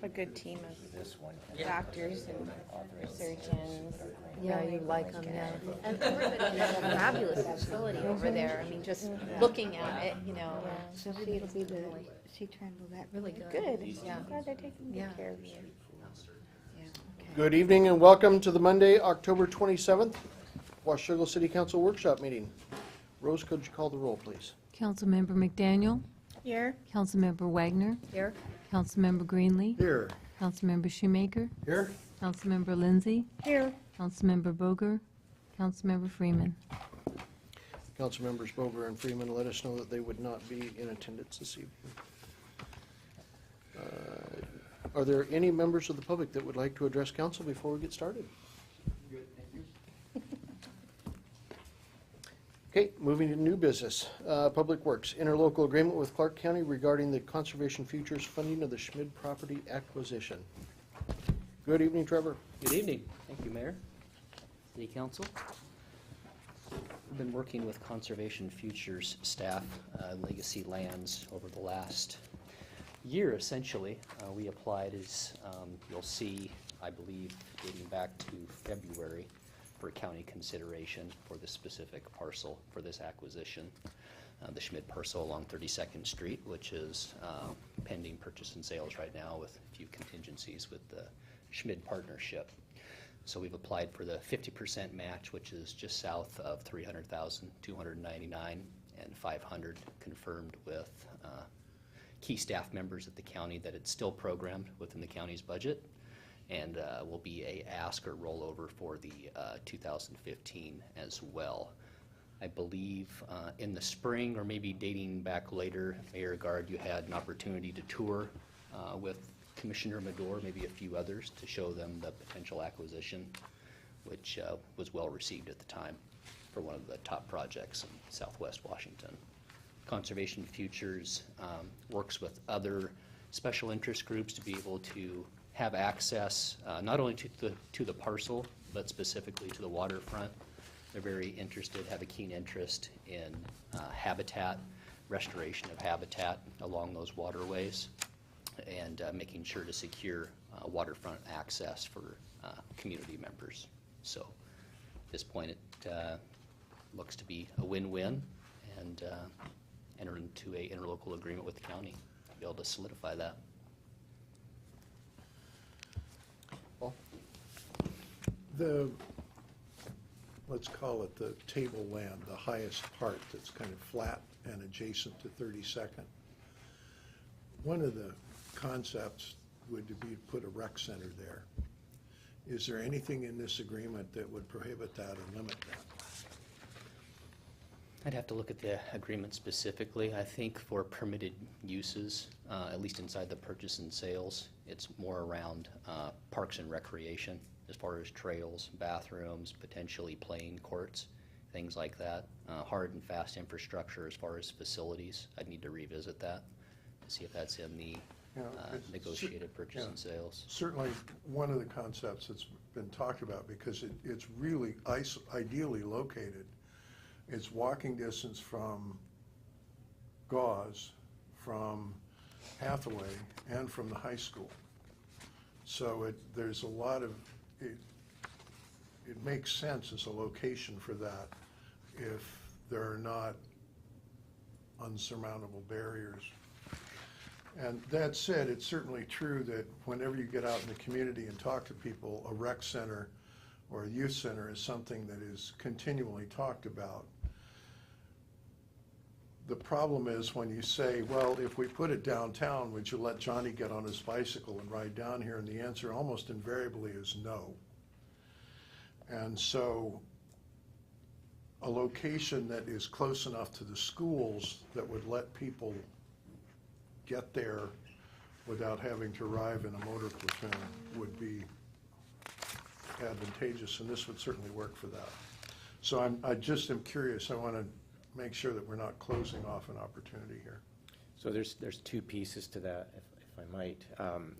a good team of This one. doctors and surgeons. Yeah, you like them, yeah. And Oregon has a fabulous facility over there. I mean, just looking at it, you know. So it'll be the C-Trend, will that Really good. Good. Yeah. I'm glad they're taking Yeah. good care of you. Yeah. Good evening and welcome to the Monday, October 27th, Washougal City Council Workshop Meeting. Rose, could you call the roll, please? Councilmember McDaniel, Here. Councilmember Wagner, Here. Councilmember Greenlee, Here. Councilmember Shoemaker, Here. Councilmember Lindsay, Here. Councilmember Boger, Councilmember Freeman. Council members Boger and Freeman let us know that they would not be in attendance this evening. Are there any members of the public that would like to address council before we get started? Good, thank you. Okay, moving to new business. Public Works, interlocal agreement with Clark County regarding the Conservation Futures funding of the Schmid property acquisition. Good evening, Trevor. Good evening. Thank you, Mayor, City Council. We've been working with Conservation Futures staff, Legacy Lands, over the last year, essentially. We applied, as you'll see, I believe, dating back to February, for county consideration for the specific parcel for this acquisition. The Schmid parcel along 32nd Street, which is pending purchase and sales right now with a few contingencies with the Schmid partnership. So we've applied for the 50% match, which is just south of $300,299 and $500, confirmed with key staff members at the county that it's still programmed within the county's budget, and will be a ask or rollover for the 2015 as well. I believe in the spring, or maybe dating back later, Mayor Guard, you had an opportunity to tour with Commissioner Medor, maybe a few others, to show them the potential acquisition, which was well received at the time for one of the top projects in Southwest Washington. Conservation Futures works with other special interest groups to be able to have access not only to the parcel, but specifically to the waterfront. They're very interested, have a keen interest in habitat, restoration of habitat along those waterways, and making sure to secure waterfront access for community members. So at this point, it looks to be a win-win, and enter into a interlocal agreement with the county to be able to solidify that. Paul? Let's call it the tableland, the highest part that's kind of flat and adjacent to 32nd. One of the concepts would be to put a rec center there. Is there anything in this agreement that would prohibit that or limit that? I'd have to look at the agreement specifically. I think for permitted uses, at least inside the purchase and sales, it's more around parks and recreation, as far as trails, bathrooms, potentially playing courts, things like that. Hard and fast infrastructure as far as facilities, I'd need to revisit that to see if that's in the negotiated purchase and sales. Certainly one of the concepts that's been talked about, because it's really ideally located. It's walking distance from Gauze, from Hathaway, and from the high school. So there's a lot of, it makes sense as a location for that if there are not unsurmountable barriers. And that said, it's certainly true that whenever you get out in the community and talk to people, a rec center or a youth center is something that is continually talked about. The problem is when you say, well, if we put it downtown, would you let Johnny get on his bicycle and ride down here? And the answer almost invariably is no. And so a location that is close enough to the schools that would let people get there without having to arrive in a motor platoon would be advantageous, and this would certainly work for that. So I just am curious. I want to make sure that we're not closing off an opportunity here. So there's two pieces to that, if I might.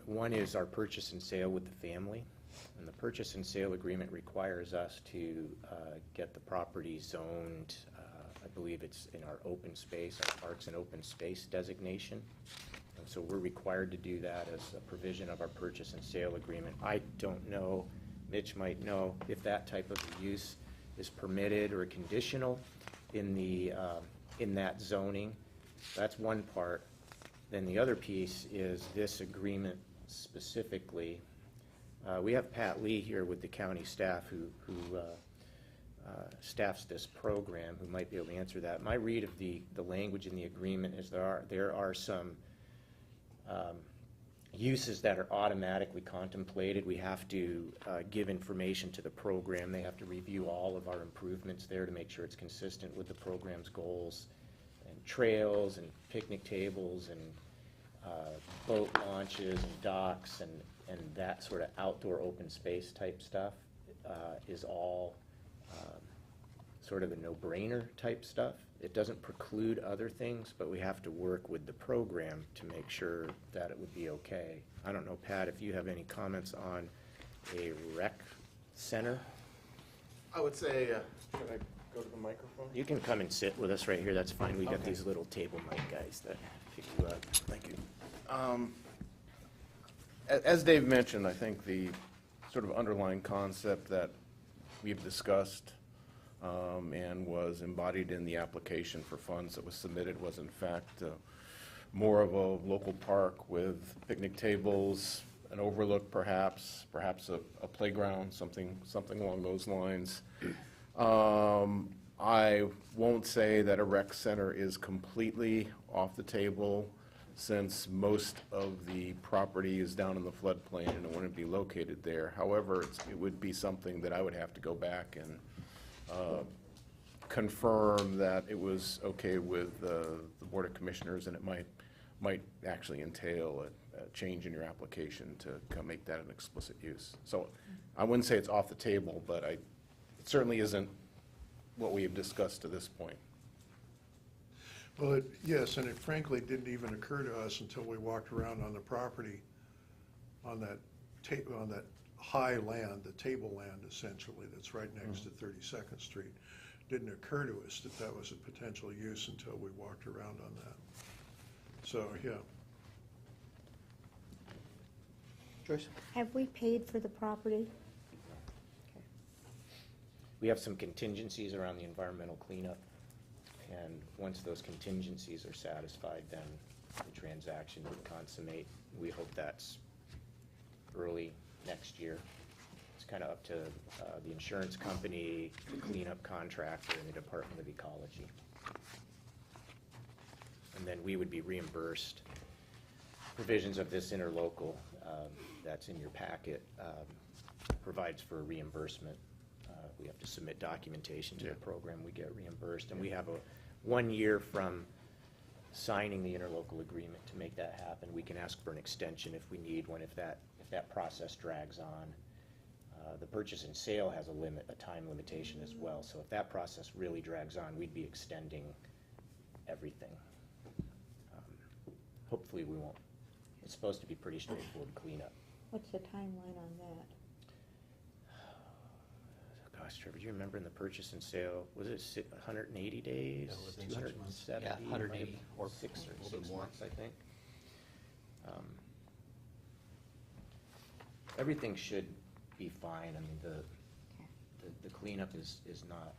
One is our purchase and sale with the family, and the purchase and sale agreement requires us to get the property zoned. I believe it's in our open space, our parks and open space designation. And So we're required to do that as a provision of our purchase and sale agreement. I don't know, Mitch might know, if that type of use is permitted or conditional in the, in that zoning. That's one part. Then the other piece is this agreement specifically. We have Pat Lee here with the county staff who staffs this program, who might be able to answer that. My read of the language in the agreement is there are some uses that are automatically contemplated. We have to give information to the program. They have to review all of our improvements there to make sure it's consistent with the program's goals, and trails and picnic tables and boat launches and docks and that sort of outdoor open space type stuff is all sort of a no-brainer type stuff. It doesn't preclude other things, but we have to work with the program to make sure that it would be okay. I don't know, Pat, if you have any comments on a rec center? I would say, should I go to the microphone? You can come and sit with us right here, that's fine. We got Okay. these little table mic guys that pick you up. Thank you. As Dave mentioned, I think the sort of underlying concept that we've discussed and was embodied in the application for funds that was submitted was in fact more of a local park with picnic tables, an overlook perhaps a playground, something along those lines. I won't say that a rec center is completely off the table, since most of the property is down in the floodplain and it wouldn't be located there. However, it would be something that I would have to go back and confirm that it was okay with the Board of Commissioners, and it might actually entail a change in your application to make that an explicit use. So I wouldn't say it's off the table, but it certainly isn't what we have discussed to this point. Well, yes, and it frankly didn't even occur to us until we walked around on the property on that high land, the table land essentially, that's right next to 32nd Street. Didn't occur to us that that was a potential use until we walked around on that. So, yeah. Joyce? Have we paid for the property? We have some contingencies around the environmental cleanup, and once those contingencies are satisfied, then the transaction would consummate. We hope that's early next year. It's kind of up to the insurance company, the cleanup contractor, and the Department of Ecology. And then we would be reimbursed. Provisions of this interlocal that's in your packet provides for reimbursement. We have to submit documentation to the program, we get reimbursed, and we have 1 year from signing the interlocal agreement to make that happen. We can ask for an extension if we need one, if that process drags on. The purchase and sale has a time limitation as well, so if that process really drags on, we'd be extending everything. Hopefully we won't. It's supposed to be pretty straightforward cleanup. What's the timeline on that? Gosh, Trevor, do you remember in the purchase and sale, was it 180 days? Yeah, within 6 months. 270? Yeah, 180 or 6 months, I think. Everything should be fine. I mean, the cleanup is not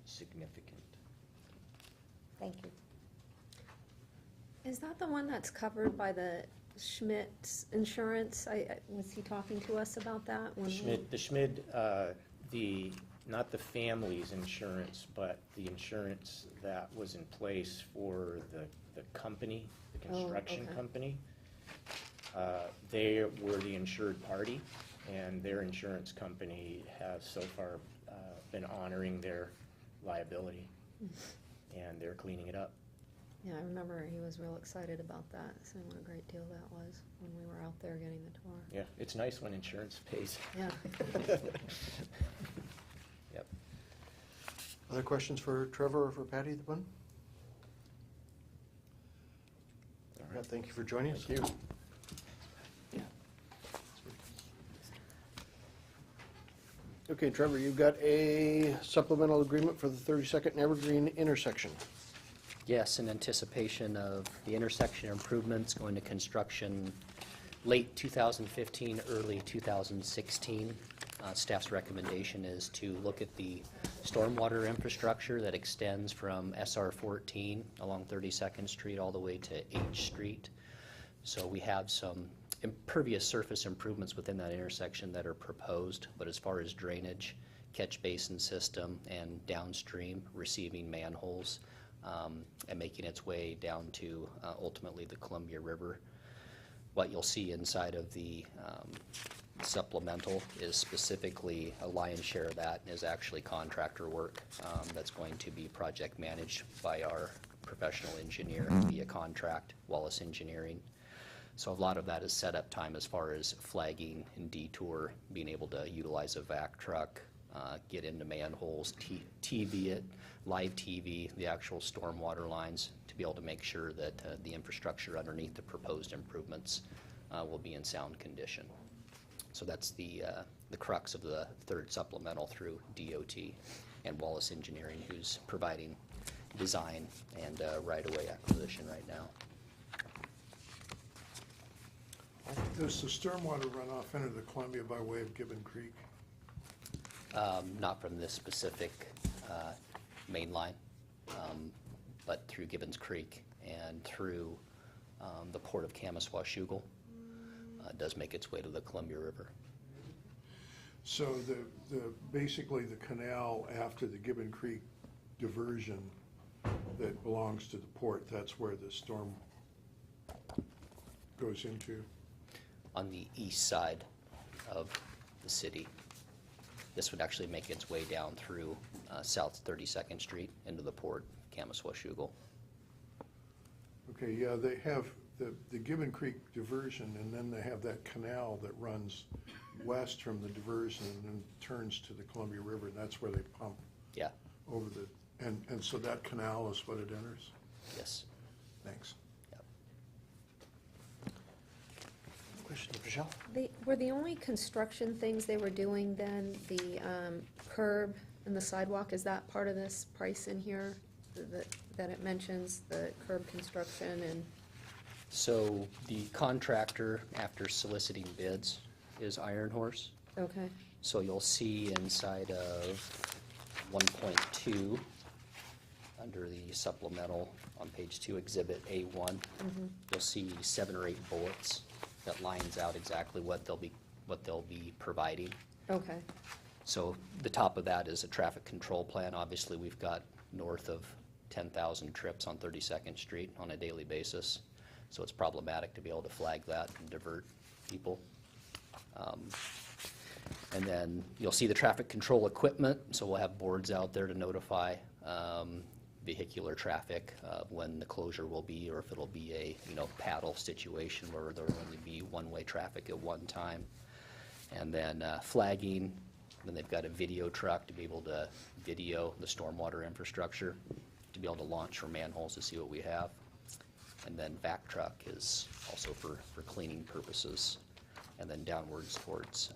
significant. Thank you. Is that the one that's covered by the Schmidt insurance? Was he talking to us about that? The Schmid, not the family's insurance, but the insurance that was in place for the company, the construction okay. company. They were the insured party, and their insurance company has so far been honoring their liability, and they're cleaning it up. Yeah, I remember he was real excited about that, saying what a great deal that was when we were out there getting the tour. Yeah, it's nice when insurance pays. Yeah. Yep. Other questions for Trevor or for Patty, the one? All right, thank you for joining us. Thank you. Okay, Trevor, you've got a supplemental agreement for the 32nd and Evergreen intersection. Yes, in anticipation of the intersection improvements going to construction late 2015, early 2016. Staff's recommendation is to look at the stormwater infrastructure that extends from SR 14 along 32nd Street all the way to H Street. So we have some impervious surface improvements within that intersection that are proposed, but as far as drainage, catch basin system, and downstream receiving manholes, and making its way down to ultimately the Columbia River. What you'll see inside of the supplemental is specifically a lion's share of that is actually contractor work that's going to be project managed by our professional engineer via contract, Wallace Engineering. So a lot of that is setup time as far as flagging and detour, being able to utilize a vac truck, get into manholes, TV it, live TV, the actual stormwater lines, to be able to make sure that the infrastructure underneath the proposed improvements will be in sound condition. So that's the crux of the third supplemental through DOT and Wallace Engineering, who's providing design and right-of-way acquisition right now. Does the stormwater runoff enter the Columbia by way of Gibbon Creek? Not from this specific main line, but through Gibbons Creek and through the port of Kamaswashugal. Does make its way to the Columbia River. So basically the canal after the Gibbon Creek diversion that belongs to the port, that's where the storm goes into? On the east side of the city. This would actually make its way down through South 32nd Street into the port, Kamaswashugal. Okay, yeah, they have the Gibbon Creek diversion, and then they have that canal that runs west from the diversion and then turns to the Columbia River, and that's where they pump Yeah, over and so that canal is what it enters? yes. Thanks. Yep. Questions, Michelle? Were the only construction things they were doing then the curb and the sidewalk? Is that part of this price in here that it mentions, the curb construction and? So the contractor, after soliciting bids, is Iron Horse. Okay, So you'll see inside of 1.2, under the supplemental on page 2, Exhibit A1, you'll see 7 or 8 bullets that lines out exactly what they'll be providing. okay, So the top of that is a traffic control plan. Obviously, we've got north of 10,000 trips on 32nd Street on a daily basis. So it's problematic to be able to flag that and divert people. And then you'll see the traffic control equipment. So we'll have boards out there to notify vehicular traffic when the closure will be, or if it'll be a paddle situation where there'll only be one-way traffic at one time. And then flagging. Then they've got a video truck to be able to video the stormwater infrastructure, to be able to launch for manholes to see what we have. And then vac truck is also for cleaning purposes, and then downwards towards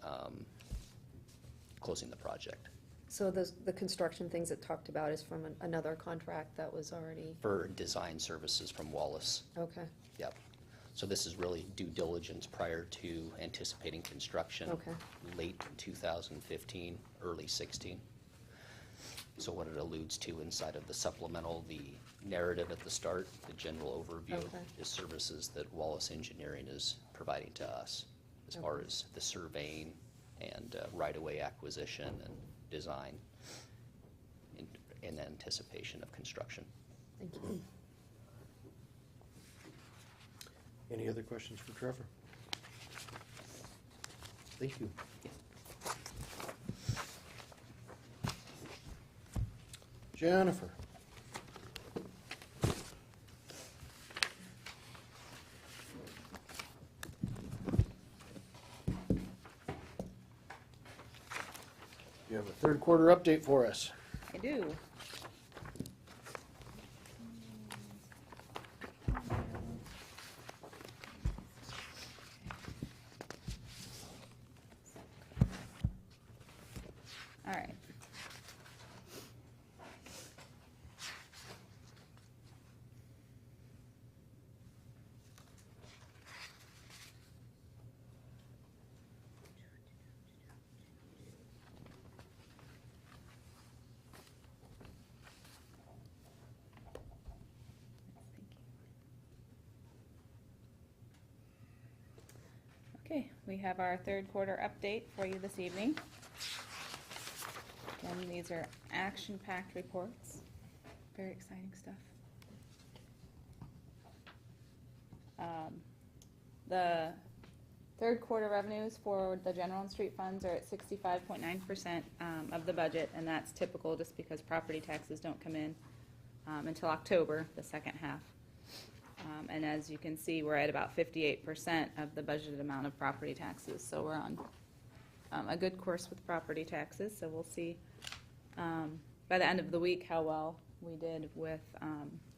closing the project. so the construction things it talked about is from another contract that was already, For design services from Wallace. okay, Yep. So this is really due diligence prior to anticipating construction. Okay. Late 2015, early 16. So what it alludes to inside of the supplemental, the narrative at the start, the general overview, Okay. is services that Wallace Engineering is providing to us as far Okay. as the surveying and right-of-way acquisition and design in anticipation of construction. thank you. Any other questions for Trevor? Thank you. Jennifer? You have a third quarter update for us. I do. All right. Okay, we have our third quarter update for you this evening. Again, these are action-packed reports. Very exciting stuff. The third quarter revenues for the general and street funds are at 65.9% of the budget, and that's typical just because property taxes don't come in until October, the second half. And as you can see, we're at about 58% of the budgeted amount of property taxes, so we're on a good course with property taxes, so we'll see by the end of the week how well we did with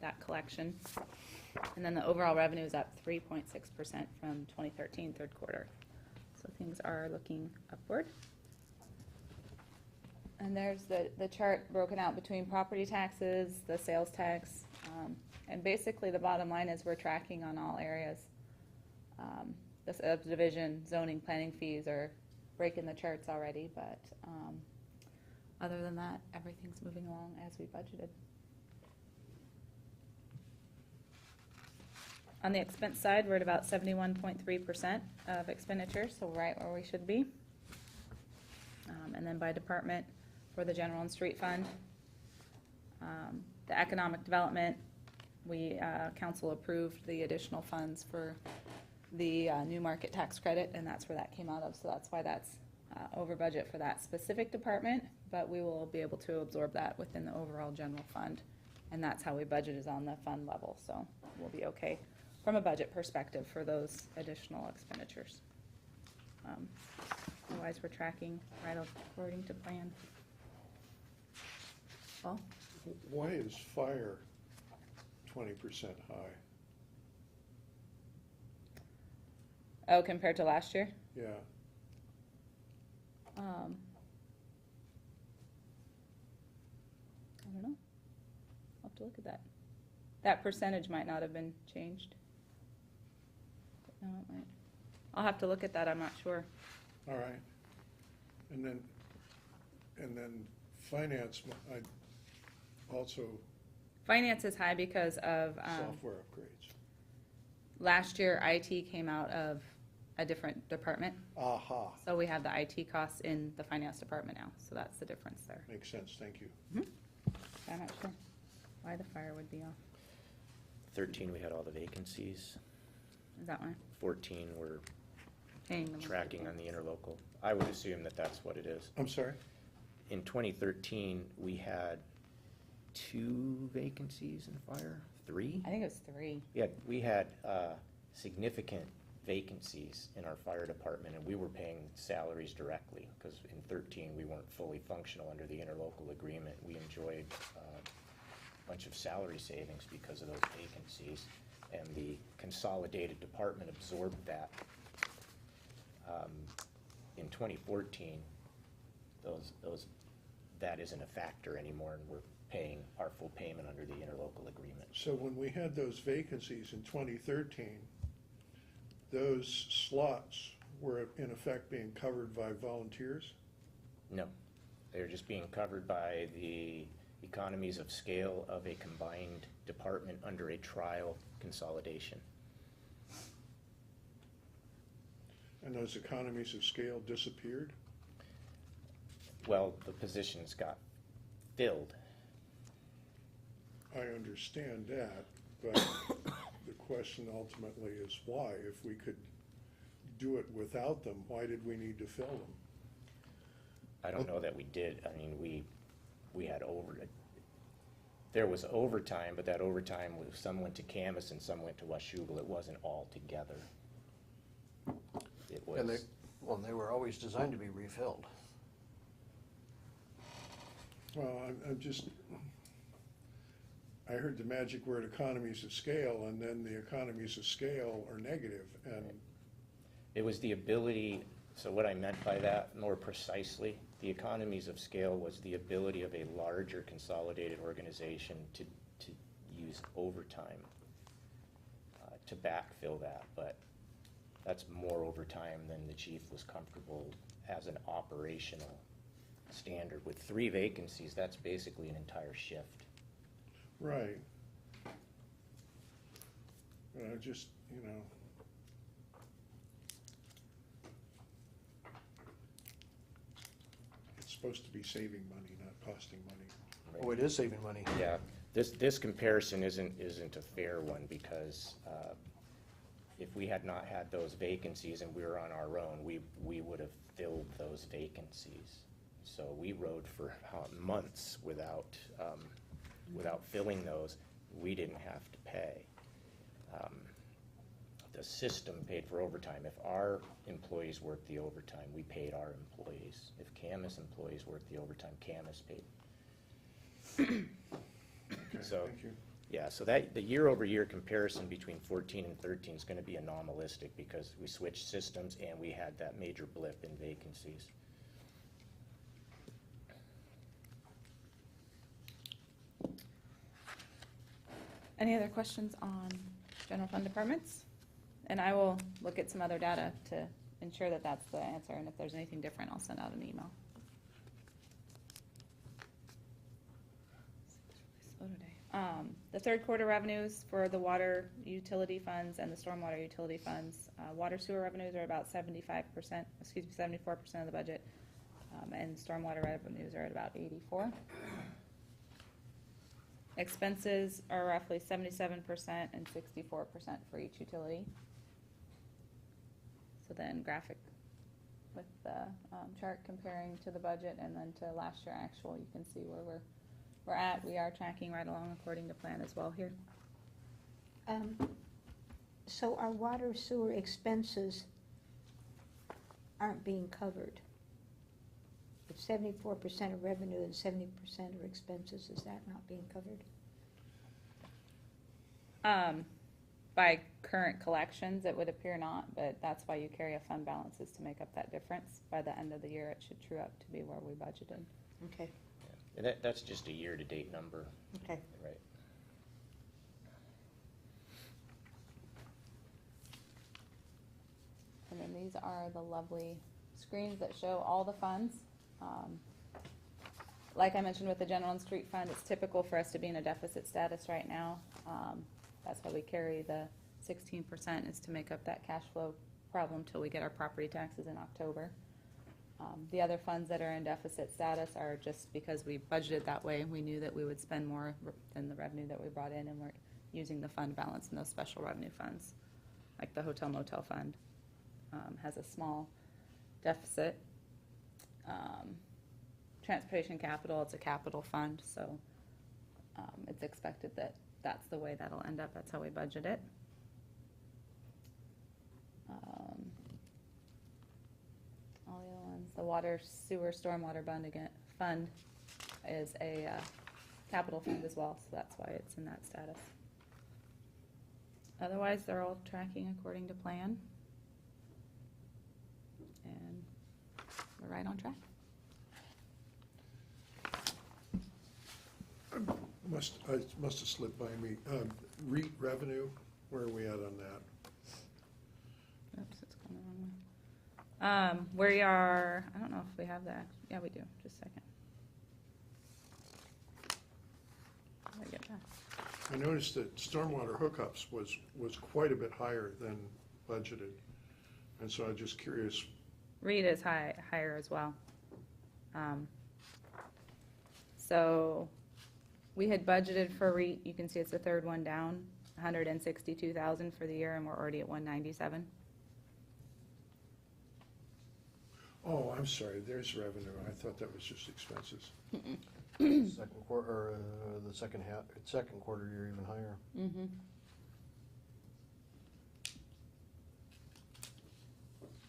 that collection. And then the overall revenue is up 3.6% from 2013 third quarter. So things are looking upward. And there's the chart broken out between property taxes, the sales tax, and basically the bottom line is we're tracking on all areas. The subdivision, zoning, planning fees are breaking the charts already, but other than that, everything's moving along as we budgeted. On the expense side, we're at about 71.3% of expenditures, so right where we should be. And then by department, for the general and street fund, the economic development, we, council approved the additional funds for the new market tax credit, and that's where that came out of, so that's why that's over budget for that specific department, but we will be able to absorb that within the overall general fund, and that's how we budget is on the fund level, so we'll be okay from a budget perspective for those additional expenditures. Otherwise, we're tracking right according to plan. Well, Why is fire 20% high? oh, compared to last year? Yeah, I don't know. I'll have to look at that. That percentage might not have been changed. No, it might. I'll have to look at that, I'm not sure. all right. And then finance, I also, Finance is high because of, software upgrades. last year IT came out of a different department. Aha, So we have the IT costs in the finance department now, so that's the difference there. makes sense, thank you. I'm not sure why the fire would be off. 13, we had all the vacancies. Is that why? 14, we're Paying them. tracking on the interlocal. I would assume that that's what it is. I'm sorry? In 2013, we had 2 vacancies in fire, 3? I think it was 3. Yeah, we had significant vacancies in our fire department, and we were paying salaries directly, because in 13, we weren't fully functional under the interlocal agreement. We enjoyed a bunch of salary savings because of those vacancies, and the consolidated department absorbed that. In 2014, that isn't a factor anymore, and we're paying our full payment under the interlocal agreement. So when we had those vacancies in 2013, those slots were in effect being covered by volunteers? No, they're just being covered by the economies of scale of a combined department under a trial consolidation. And those economies of scale disappeared? Well, the positions got filled. I understand that, but the question ultimately is why? If we could do it without them, why did we need to fill them? I don't know that we did. I mean, we had there was overtime, but that overtime was, some went to Camas and some went to Washougal. It wasn't all together. It was. And they were always designed to be refilled. Well, I heard the magic word economies of scale, and then the economies of scale are negative, and It was the ability, so what I meant by that more precisely, the economies of scale was the ability of a larger consolidated organization to use overtime to backfill that, but that's more overtime than the chief was comfortable as an operational standard. With 3 vacancies, that's basically an entire shift. right. Just, supposed to be saving money, not costing money. Oh, it is saving money. Yeah, this comparison isn't a fair one, because if we had not had those vacancies and we were on our own, we would have filled those vacancies. So we rode for months without filling those. We didn't have to pay. The system paid for overtime. If our employees worked the overtime, we paid our employees. If Camus employees worked the overtime, Camus paid. Okay, So, thank you. yeah, so that, the year-over-year comparison between 14 and 13 is gonna be anomalistic, because we switched systems and we had that major blip in vacancies. Any other questions on general fund departments? And I will look at some other data to ensure that that's the answer, and if there's anything different, I'll send out an email. Slow today. The third quarter revenues for the water utility funds and the stormwater utility funds, water sewer revenues are about 74% of the budget, and stormwater revenues are at about 84%. Expenses are roughly 77% and 64% for each utility. So then graphic with the chart comparing to the budget and then to last year actual, you can see where we're at. We are tracking right along according to plan as well here. So our water sewer expenses aren't being covered. If 74% of revenue and 70% of expenses, is that not being covered? By current collections, it would appear not, but that's why you carry a fund balance, is to make up that difference. By the end of the year, it should true up to be where we budgeted. Okay, And that's just a year-to-date number, okay. right? And then these are the lovely screens that show all the funds. Like I mentioned with the general and street fund, it's typical for us to be in a deficit status right now. That's why we carry the 16%, is to make up that cash flow problem till we get our property taxes in October. The other funds that are in deficit status are just because we budgeted that way. We knew that we would spend more than the revenue that we brought in, and we're using the fund balance in those special revenue funds. Like the hotel motel fund has a small deficit. Transportation capital, it's a capital fund, so it's expected that that's the way that'll end up. That's how we budget it. All the other ones, the water, sewer, stormwater fund is a capital fund as well, so that's why it's in that status. Otherwise, they're all tracking according to plan. And we're right on track. It must have slipped by me. REIT revenue, where are we at on that? Oops, it's going the wrong way. We are, I don't know if we have that. Yeah, we do. Just a second. How do I get that? I noticed that stormwater hookups was quite a bit higher than budgeted. And so I'm just curious, REIT is higher as well. So we had budgeted for REIT, you can see it's the third one down, 162,000 for the year, and we're already at 197. oh, I'm sorry, there's revenue. I thought that was just expenses. Second quarter, or the second quarter, you're even higher. Mm-hmm.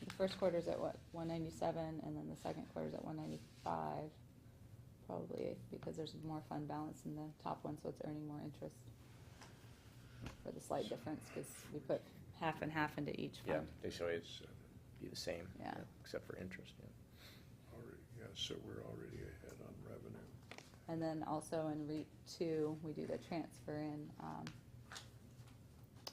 The first quarter's at what, 197, and then the second quarter's at 195. Probably because there's more fund balance in the top one, so it's earning more interest for the slight difference, because we put half and half into each Yeah, fund. they show it's be the same, Yeah. except for interest, yeah. Already, yeah, so we're already ahead on revenue. And then also in REIT 2, we do the transfer in,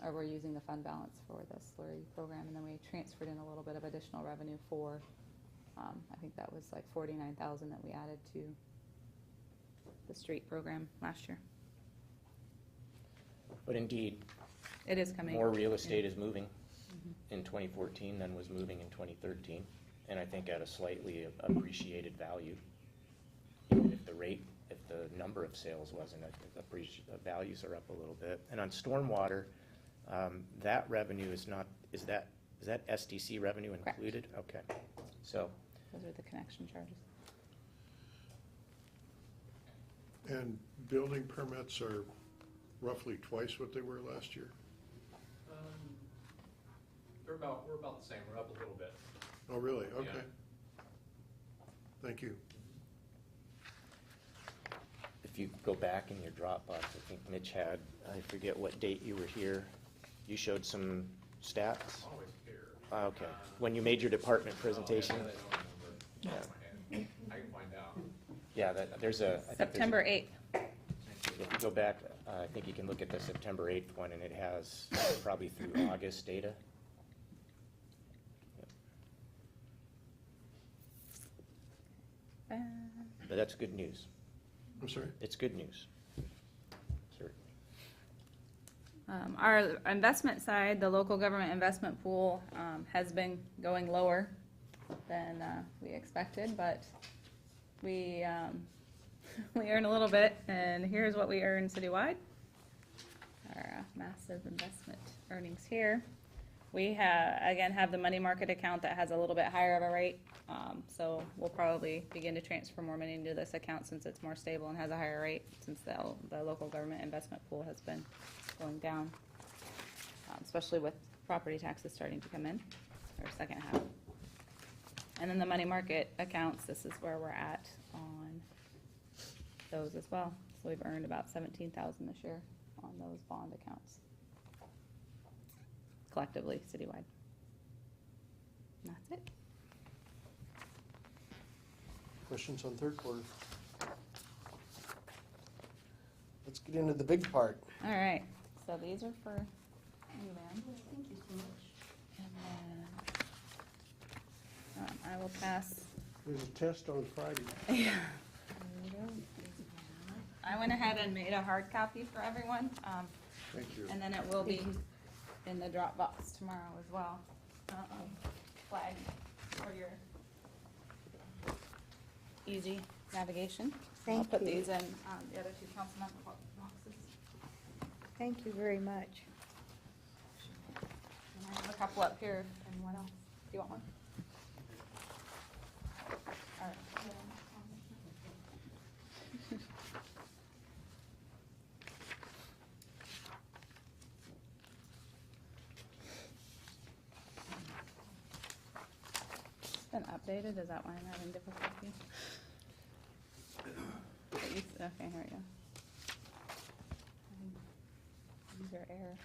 or we're using the fund balance for the slurry program, and then we transferred in a little bit of additional revenue for, I think that was like 49,000 that we added to the street program last year. But indeed, It is coming. more real estate is moving Mhm. in 2014 than was moving in 2013, and I think at a slightly appreciated value. rate if the number of sales wasn't. The values are up a little bit. And on stormwater, that revenue is not, is that SDC revenue Correct. included? Okay. So, Those are the connection charges. And building permits are roughly twice what they were last year? We're about the same, we're up a little bit. Oh, really? Yeah. Okay. Thank you. if you go back in your Dropbox, I think Mitch had, I forget what date you were here, you showed some stats? Always here. Okay, when you made your department presentation? Oh, yeah, I don't remember. I can find out. Yeah, there's a. I think there's a- September 8th. If you go back, I think you can look at the September 8th one, and it has probably through August data. But that's good news. I'm sorry? It's good news. Certainly. Our investment side, the local government investment pool, has been going lower than we expected, but we we earn a little bit, and here's what we earn citywide. Our massive investment earnings here. We have the money market account that has a little bit higher of a rate, so we'll probably begin to transfer more money into this account since it's more stable and has a higher rate, since the local government investment pool has been going down, especially with property taxes starting to come in, or second half. And then the money market accounts, this is where we're at on those as well. So we've earned about $17,000 this year on those bond accounts, collectively, citywide. And that's it. Questions on third quarter? Let's get into the big part. All right, so these are for you, ma'am. Thank you so much. And then I will pass. There's a test on Friday. Yeah. I went ahead and made a hard copy for everyone, Thank you. and then it will be in the Dropbox tomorrow as well. Flagged for your easy navigation. I'll Thank put you. these in the other two council member boxes. Thank you very much. And I have a couple up here, and what else? Do you want one? All right. It's been updated, is that why I'm having difficulty? Okay, here we go. User error.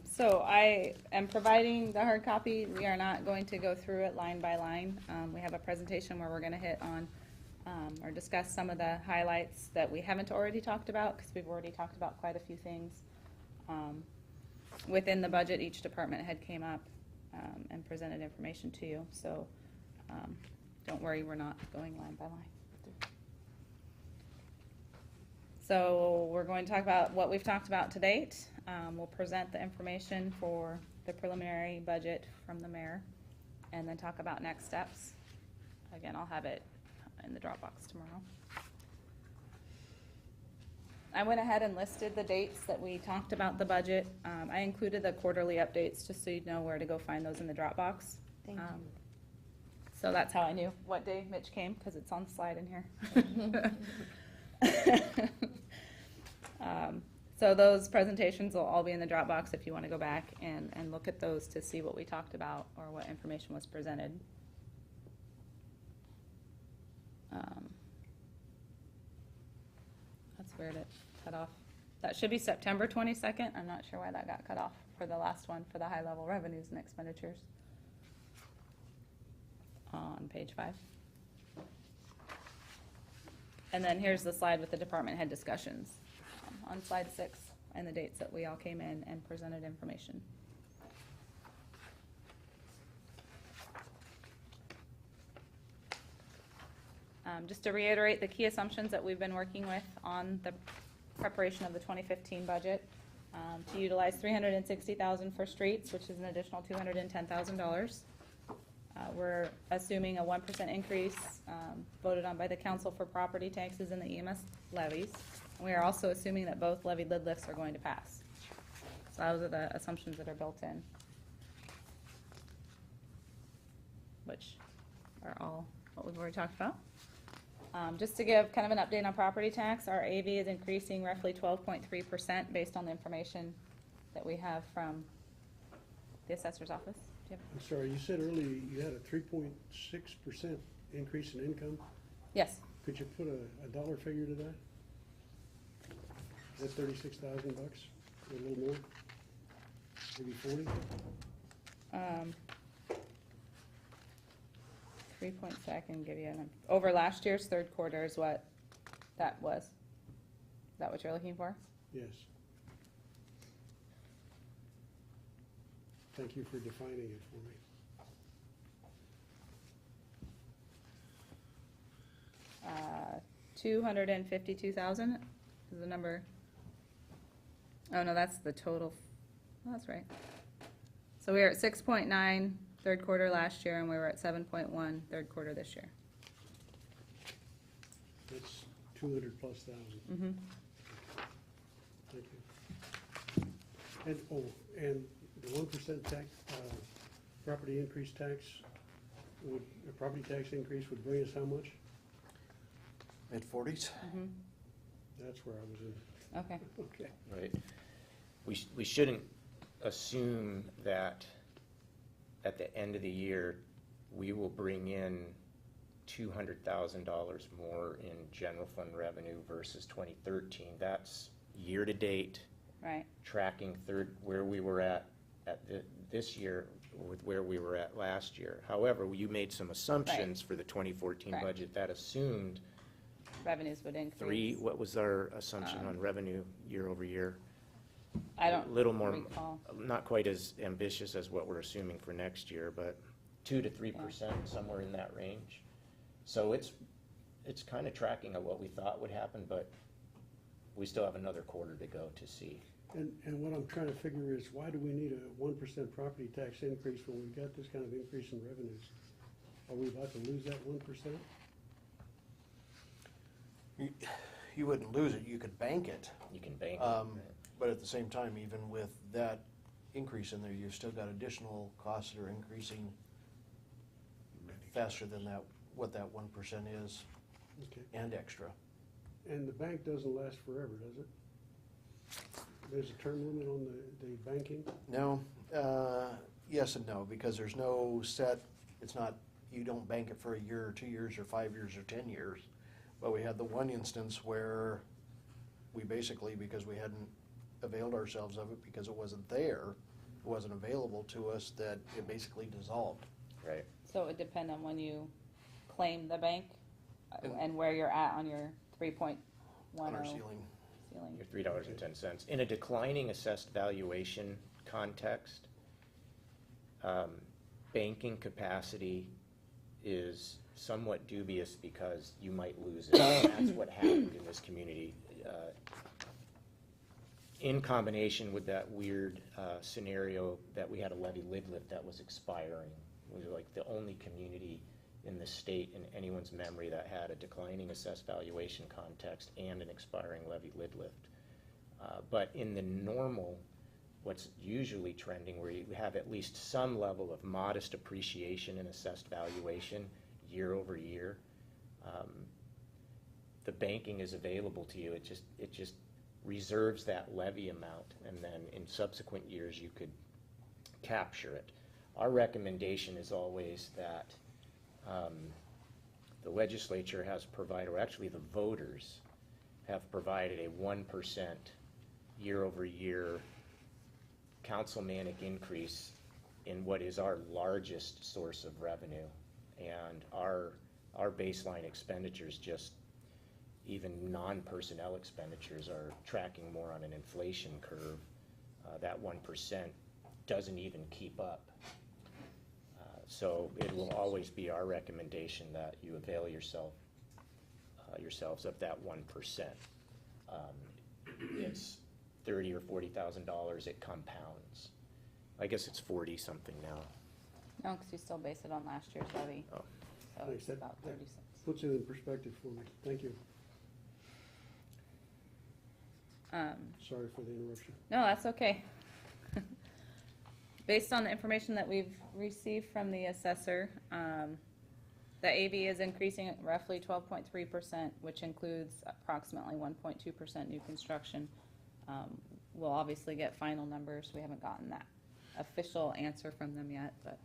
So I am providing the hard copy. We are not going to go through it line by line. We have a presentation where we're going to hit on or discuss some of the highlights that we haven't already talked about, because we've already talked about quite a few things. Within the budget, each department head came up and presented information to you. So don't worry, we're not going line by line. So we're going to talk about what we've talked about to date. We'll present the information for the preliminary budget from the mayor, and then talk about next steps. Again, I'll have it in the Dropbox tomorrow. I went ahead and listed the dates that we talked about the budget. I included the quarterly updates just so you know where to go find those in the Dropbox. Thank you. So that's how I knew what day Mitch came, because it's on the slide in here. So those presentations will all be in the Dropbox if you want to go back and look at those to see what we talked about or what information was presented. That's weird, it cut off. That should be September 22nd. I'm not sure why that got cut off for the last one, for the high-level revenues and expenditures on page 5. And then here's the slide with the department head discussions on slide 6, and the dates that we all came in and presented information. Just to reiterate the key assumptions that we've been working with on the preparation of the 2015 budget. to utilize $360,000 for streets, which is an additional $210,000. We're assuming a 1% increase voted on by the council for property taxes and the EMS levies. We are also assuming that both levy lid lifts are going to pass. So those are the assumptions that are built in, which are all what we've already talked about. Just to give kind of an update on property tax, our AV is increasing roughly 12.3% based on the information that we have from the assessor's office. Do you have- I'm sorry, you said earlier you had a 3.6% increase in income. Yes. Could you put a dollar figure to that? Is that $36,000, a little more? Maybe 40? 3 points, I can give you, over last year's third quarter is what that was. Is that what you're looking for? Yes. Thank you for defining it for me. Uh, 252,000 is the number. Oh, no, that's the total. Oh, that's right. So we were at 6.9 third quarter last year, and we were at 7.1 third quarter this year. That's 200 plus thousand. Mm-hmm. Thank you. And the 1% tax, property increase tax, a property tax increase would bring us how much? Mid-40s? Mm-hmm. That's where I was in. Okay. Okay. Right. We shouldn't assume that at the end of the year, we will bring in $200,000 more in general fund revenue versus 2013. That's year-to-date. Right. Tracking where we were at this year with where we were at last year. However, you made some assumptions for the 2014 Correct. budget that assumed Revenues would increase. what was our assumption on revenue year over year? I don't A little more, recall. not quite as ambitious as what we're assuming for next year, but 2 to 3%, somewhere in that range. So it's kind of tracking at what we thought would happen, but we still have another quarter to go to see. And what I'm trying to figure is, why do we need a 1% property tax increase when we've got this kind of increase in revenues? Are we about to lose that 1%? You wouldn't lose it, you could bank it. You can bank But at the same time, even with that increase in there, you've still got additional costs that are increasing faster than what that 1% is, Okay. and extra. And the bank doesn't last forever, does it? There's a term limit on the banking? No, yes and no, because there's no set, it's not, you don't bank it for a year or 2 years or 5 years or 10 years. But we had the one instance where we basically, because we hadn't availed ourselves of it because it wasn't there, it wasn't available to us, that it basically dissolved. Right. So it would depend on when you claim the bank And- and where you're at on your 3.10 On our ceiling. ceiling. Your $3.10. In a declining assessed valuation context, banking capacity is somewhat dubious because you might lose it. That's what happened in this community. In combination with that weird scenario that we had a levy lid lift that was expiring. We were like the only community in the state in anyone's memory that had a declining assessed valuation context and an expiring levy lid lift. But in the normal, what's usually trending, where you have at least some level of modest appreciation in assessed valuation year over year, the banking is available to you. It just reserves that levy amount, and then in subsequent years you could capture it. Our recommendation is always that the legislature has provided, or actually the voters have provided, a 1% year-over-year councilmanic increase in what is our largest source of revenue. And our baseline expenditures, just even non-personnel expenditures, are tracking more on an inflation curve. That 1% doesn't even keep up. So it will always be our recommendation that you avail yourselves of that 1%. $30,000 or $40,000, it compounds. I guess it's 40-something now. No, because you still base it on last year's levy. Oh. So Thanks. it's That- about that 36. Puts it in perspective for me. Thank you. Sorry for the interruption. No, that's okay. Based on the information that we've received from the assessor, the AV is increasing at roughly 12.3%, which includes approximately 1.2% new construction. We'll obviously get final numbers. We haven't gotten that official answer from them yet, but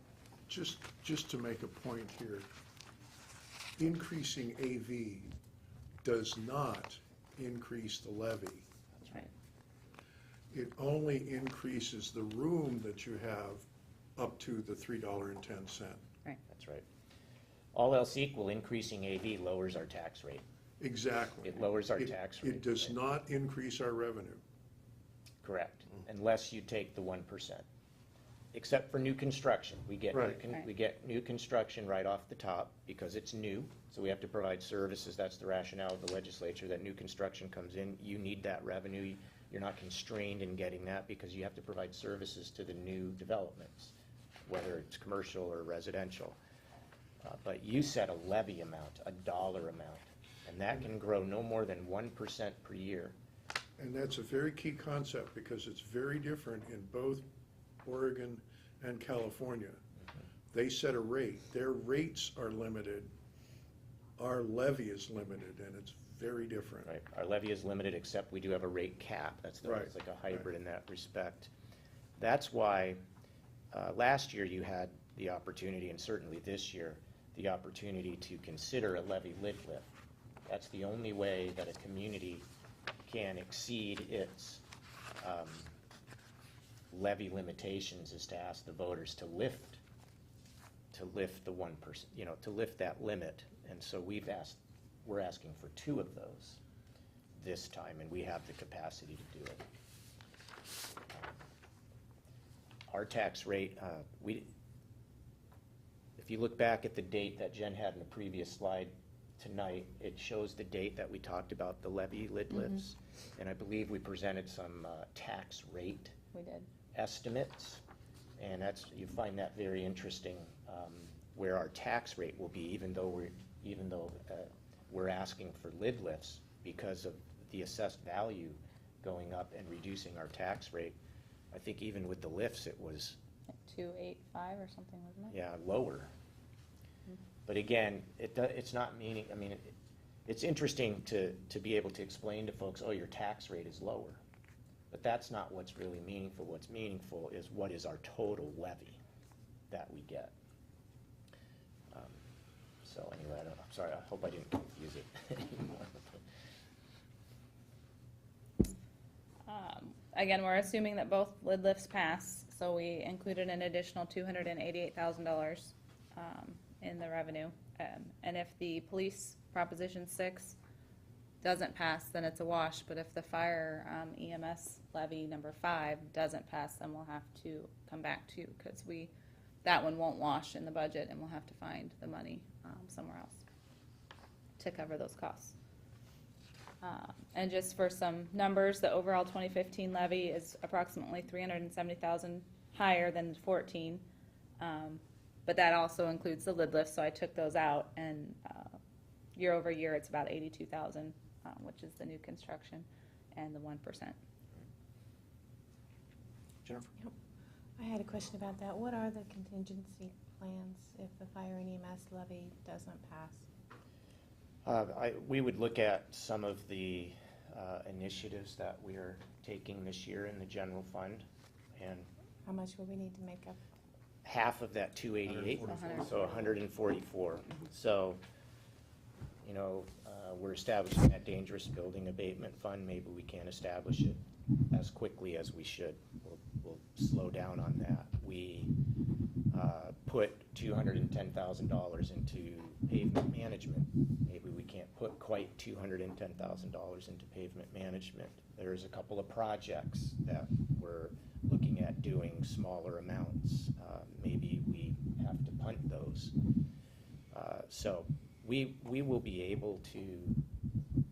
Just to make a point here, increasing AV does not increase the levy. that's right. It only increases the room that you have up to the $3.10. That's right. All else equal, increasing AV lowers our tax rate. Exactly. It lowers our tax rate. It does not increase our revenue. Correct, unless you take the 1%. Except for new construction. We get, Right. we get new construction right off the top because it's new, so we have to provide services. That's the rationale of the legislature, that new construction comes in. You need that revenue. You're not constrained in getting that because you have to provide services to the new developments, whether it's commercial or residential. But you set a levy amount, a dollar amount, and that can grow no more than 1% per year. And that's a very key concept because it's very different in both Oregon and California. They set a rate. Their rates are limited. Our levy is limited, and it's very different. Right, our levy is limited, except we do have a rate cap. It's Right, like a hybrid in that respect. That's why, last year you had the opportunity, and certainly this year, the opportunity to consider a levy lid lift. That's the only way that a community can exceed its levy limitations, is to ask the voters to lift the 1%, to lift that limit. And so we're asking for 2 of those this time, and we have the capacity to do it. Our tax rate, if you look back at the date that Jen had in the previous slide tonight, it shows the date that we talked about the levy lid lifts. And I believe we presented some tax rate We did. estimates, and you find that very interesting, where our tax rate will be, even though we're asking for lid lifts because of the assessed value going up and reducing our tax rate. I think even with the lifts, it was 285 or something, wasn't it? lower. But again, it's not meaning. I mean, it's interesting to be able to explain to folks, oh, your tax rate is lower. But that's not what's really meaningful. What's meaningful is what is our total levy that we get. So anyway, I'm sorry, I hope I didn't confuse it anymore. Again, we're assuming that both lid lifts pass, so we included an additional $288,000 in the revenue. And if the police Proposition 6 doesn't pass, then it's a wash. But if the fire EMS levy number 5 doesn't pass, then we'll have to come back to, because that one won't wash in the budget, and we'll have to find the money somewhere else to cover those costs. And just for some numbers, the overall 2015 levy is approximately $370,000 higher than 14, but that also includes the lid lift, so I took those out, and year over year it's about $82,000, which is the new construction, and the 1%. Jennifer? I had a question about that. What are the contingency plans if the fire and EMS levy doesn't pass? We would look at some of the initiatives that we are taking this year in the general fund, and How much will we need to make up? half of that 288, so 144. So, we're establishing that dangerous building abatement fund. Maybe we can't establish it as quickly as we should. We'll slow down on that. We put $210,000 into pavement management. Maybe we can't put quite $210,000 into pavement management. There's a couple of projects that we're looking at doing smaller amounts. Maybe we have to punt those. So we will be able to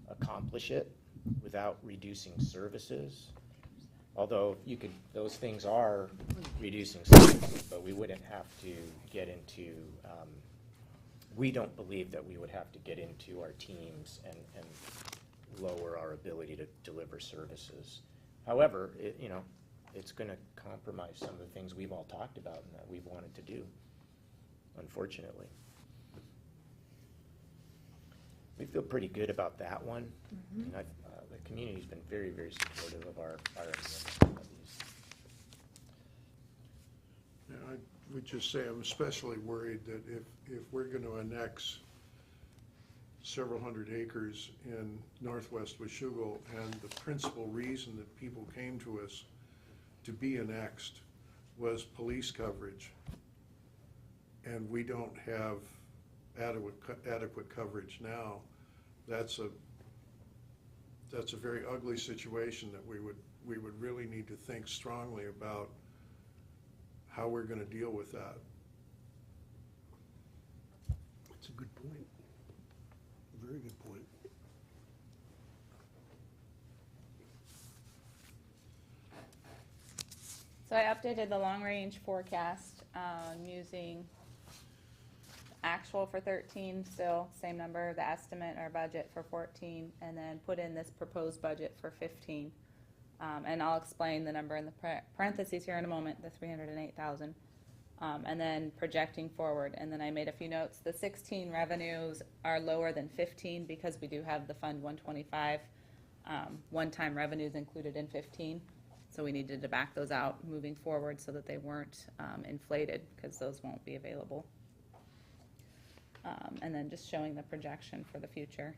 accomplish it without reducing services. Although you could, those things are reducing savings, but we wouldn't have to get into, we don't believe that we would have to get into our teams and lower our ability to deliver services. However, it's gonna compromise some of the things we've all talked about and that we've wanted to do, unfortunately. We feel pretty good about that one. And the community's been very, very supportive of our fire levies. Yeah, I would just say I'm especially worried that if we're going to annex several hundred acres in northwest Washougal, and the principal reason that people came to us to be annexed was police coverage, and we don't have adequate coverage now, that's a very ugly situation that we would really need to think strongly about how we're going to deal with that. That's a good point. A very good point. So I updated the long-range forecast using actual for 13, still same number, the estimate or budget for 14, and then put in this proposed budget for 15. And I'll explain the number in the parentheses here in a moment, the 308,000, and then projecting forward. And then I made a few notes. The 16 revenues are lower than 15 because we do have the Fund 125 one-time revenues included in 15. So we needed to back those out moving forward so that they weren't inflated, because those won't be available. And then just showing the projection for the future.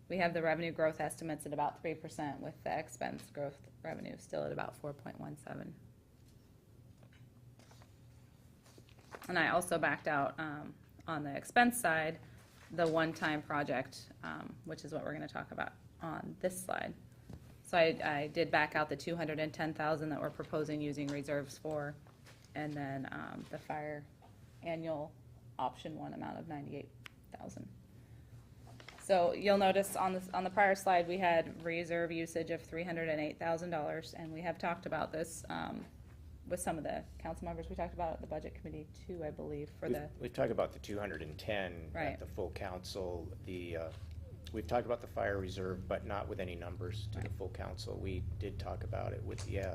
We have the revenue growth estimates at about 3%, with the expense growth revenue still at about 4.17. And I also backed out on the expense side the one-time project, which is what we're going to talk about on this slide. So I did back out the 210,000 that we're proposing using reserves for, and then the fire annual option one amount of 98,000. So you'll notice on the prior slide we had reserve usage of $308,000, and we have talked about this with some of the council members. We talked about it at the budget committee too, I believe, for We've talked about the 210 Right. at the full council. We've talked about the fire reserve, but not with any numbers to the full council. We did talk about it with the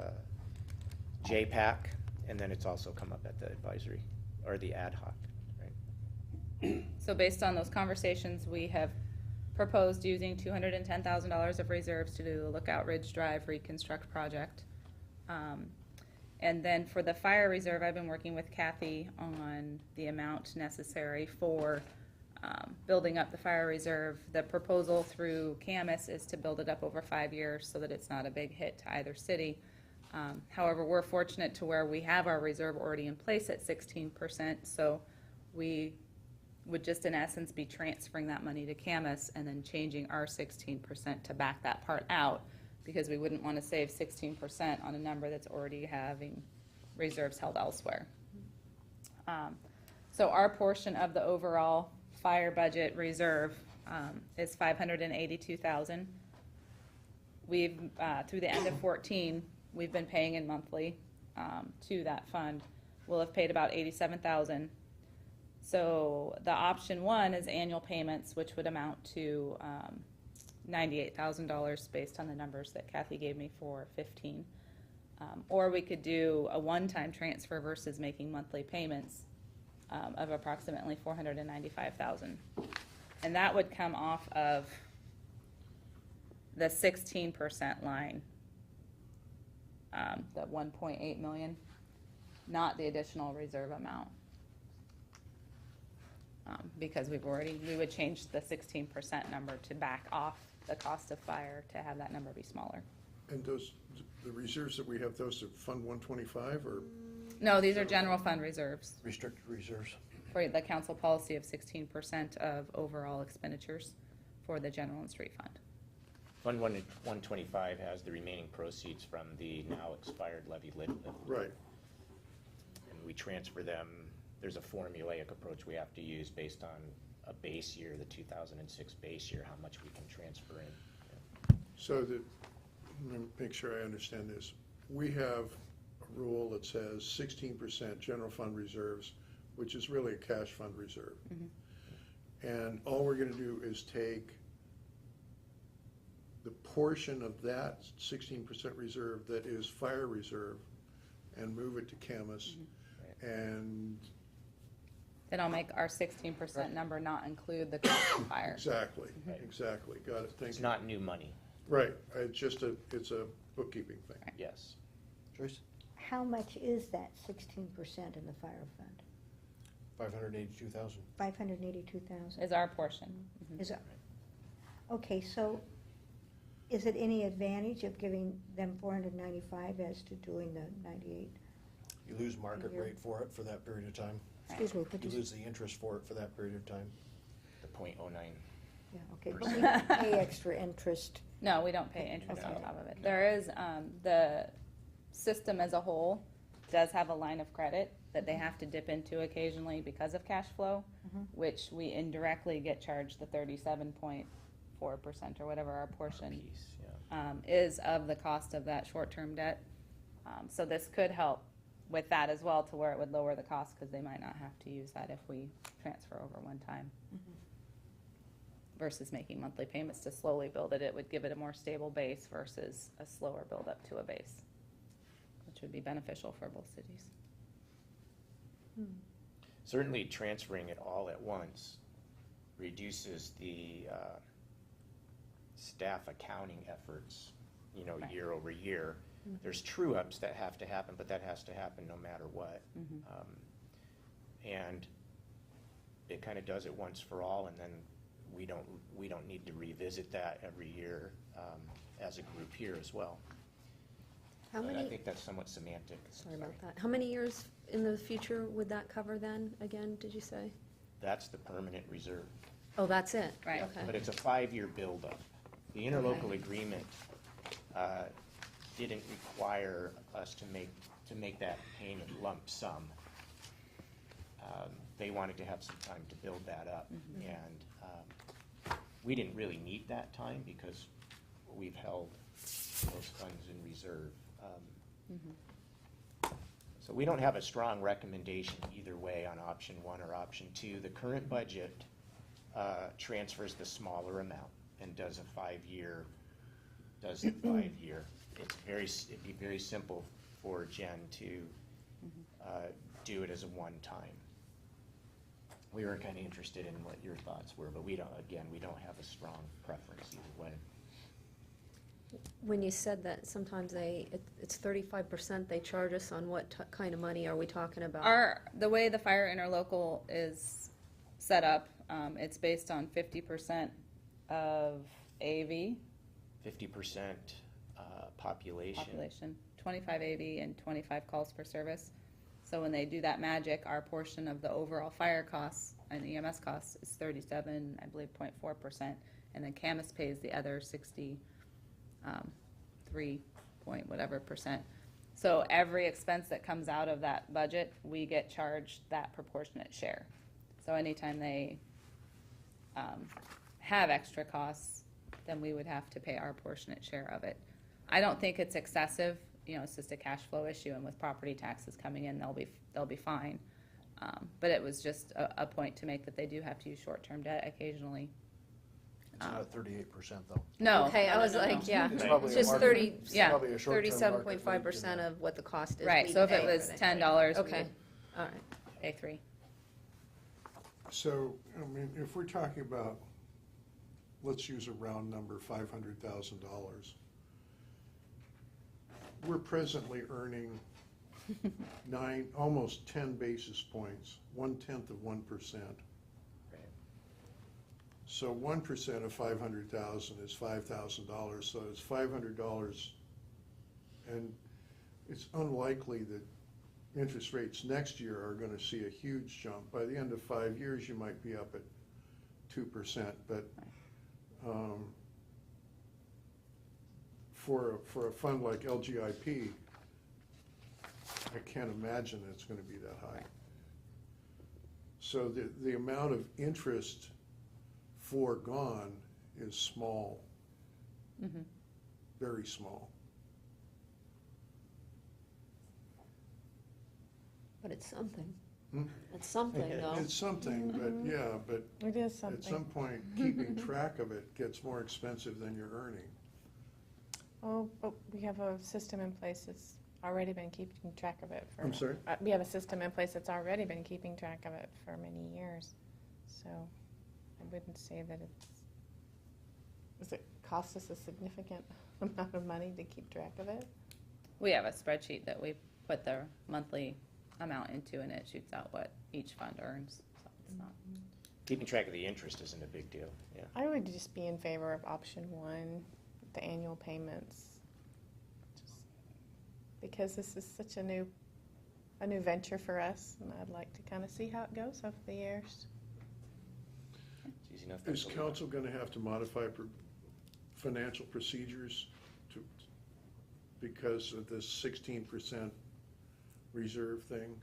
JPAC, and then it's also come up at the advisory, or the ad hoc, right? So based on those conversations, we have proposed using $210,000 of reserves to do the Lookout Ridge Drive reconstruct project. And then for the fire reserve, I've been working with Kathy on the amount necessary for building up the fire reserve. The proposal through CAMUS is to build it up over 5 years so that it's not a big hit to either city. However, we're fortunate to where we have our reserve already in place at 16%, so we would just in essence be transferring that money to CAMUS and then changing our 16% to back that part out, because we wouldn't want to save 16% on a number that's already having reserves held elsewhere. So our portion of the overall fire budget reserve is $582,000. We've through the end of 14, we've been paying in monthly to that fund. We'll have paid about $87,000. So the option one is annual payments, which would amount to $98,000 based on the numbers that Kathy gave me for 15. Or we could do a one-time transfer versus making monthly payments of approximately $495,000. And that would come off of the 16% line, the 1.8 million, not the additional reserve amount. Because we would change the 16% number to back off the cost of fire to have that number be smaller. And the reserves that we have, those are Fund 125, or? No, these are general fund reserves Restricted reserves. for the council policy of 16% of overall expenditures for the general and street fund. Fund 125 has the remaining proceeds from the now expired levy limit. Right. And we transfer them. There's a formulaic approach we have to use based on a base year, the 2006 base year, how much we can transfer in. So let me make sure I understand this. we have a rule that says 16% general fund reserves, which is really a cash fund reserve. And all we're gonna do is take the portion of that 16% reserve that is fire reserve and move it to Camus. And Then I'll make our 16% number not include the cost of fire. exactly, exactly, got it, thank It's you. not new money, Right, it's just it's a bookkeeping thing. yes. Joyce? How much is that 16% in the fire fund? 582,000. 582,000? Is our portion. Is it? Okay, so is it any advantage of giving them 495 as to doing the 98? You lose market year. rate for it for that period of time. Excuse me, You could you? lose the interest for it for that period of time. The .09. Yeah, okay, but we don't pay extra interest. No, we don't pay interest on Okay. top of it. There is, the system as a whole does have a line of credit that they have to dip into occasionally because of cash flow, which we indirectly get charged the 37.4% or whatever our portion Piece, yeah. is of the cost of that short-term debt. So this could help with that as well, to where it would lower the cost, because they might not have to use that if we transfer over one time. Versus making monthly payments to slowly build it, it would give it a more stable base versus a slower build-up to a base, which would be beneficial for both cities. Certainly transferring it all at once reduces the staff accounting efforts, Right. year over year. There's true-ups that have to happen, but that has to happen no matter what. And it kind of does it once for all, and then we don't need to revisit that every year as a group here as well. How But I many, think that's somewhat semantic. sorry about that. How many years in the future would that cover then, again, did you say? That's the permanent reserve. Oh, that's it? Right. Okay. But it's a 5-year buildup. The interlocal agreement didn't require us to make that payment lump sum. They wanted to have some time to build that up. And we didn't really need that time because we've held those funds in reserve. So we don't have a strong recommendation either way on option 1 or option 2. The current budget transfers the smaller amount and does a 5-year, it'd be very simple for Jen to do it as a one-time. We were kind of interested in what your thoughts were, but we don't have a strong preference either way. When you said that sometimes it's 35% they charge us on what kind of money are we talking about? The way the fire interlocal is set up, it's based on 50% of AV 50% population. 25 AV and 25 calls per service. So when they do that magic, our portion of the overall fire costs and EMS costs is 37, I believe, 0.4%, and then Camus pays the other 63 point whatever percent. So every expense that comes out of that budget, we get charged that proportionate share. So anytime they have extra costs, then we would have to pay our proportionate share of it. I don't think it's excessive. It's just a cash flow issue, and with property taxes coming in, they'll be fine. But it was just a point to make that they do have to use short-term debt occasionally. It's not 38% though. No. Okay, I no, was no, like, no. yeah, It's it's probably a just market- 30, it's yeah, probably a short-term market rate, 37.5% of what the cost is. Right, we so if it pay was for that. $10, we Okay, would all right. pay 3. So, I mean, if we're talking about, let's use a round number, $500,000. We're presently earning almost 10 basis points, 1/10 of 1%. So 1% of 500,000 is $5,000, so it's $500. And it's unlikely that interest rates next year are gonna see a huge jump. By the end of 5 years, you might be up at 2%, but for a fund like LGIP, I can't imagine it's gonna be that high. So the amount of interest foregone is small, very small. But it's something. Hmm? It's something, though. It's something, but yeah, but It is at some something. point, keeping track of it gets more expensive than you're earning. Oh, but we have a system in place that's already been keeping track of it for. I'm sorry? We have a system in place that's already been keeping track of it for many years. So I wouldn't say that does it cost us a significant amount of money to keep track of it? We have a spreadsheet that we put the monthly amount into, and it shoots out what each fund earns, so it's not. Keeping track of the interest isn't a big deal, yeah. I would just be in favor of option one, the annual payments. Just because this is such a new venture for us, and I'd like to kind of see how it goes over the years. It's easy enough. Is council gonna have to modify financial procedures to, because of this 16% reserve thing?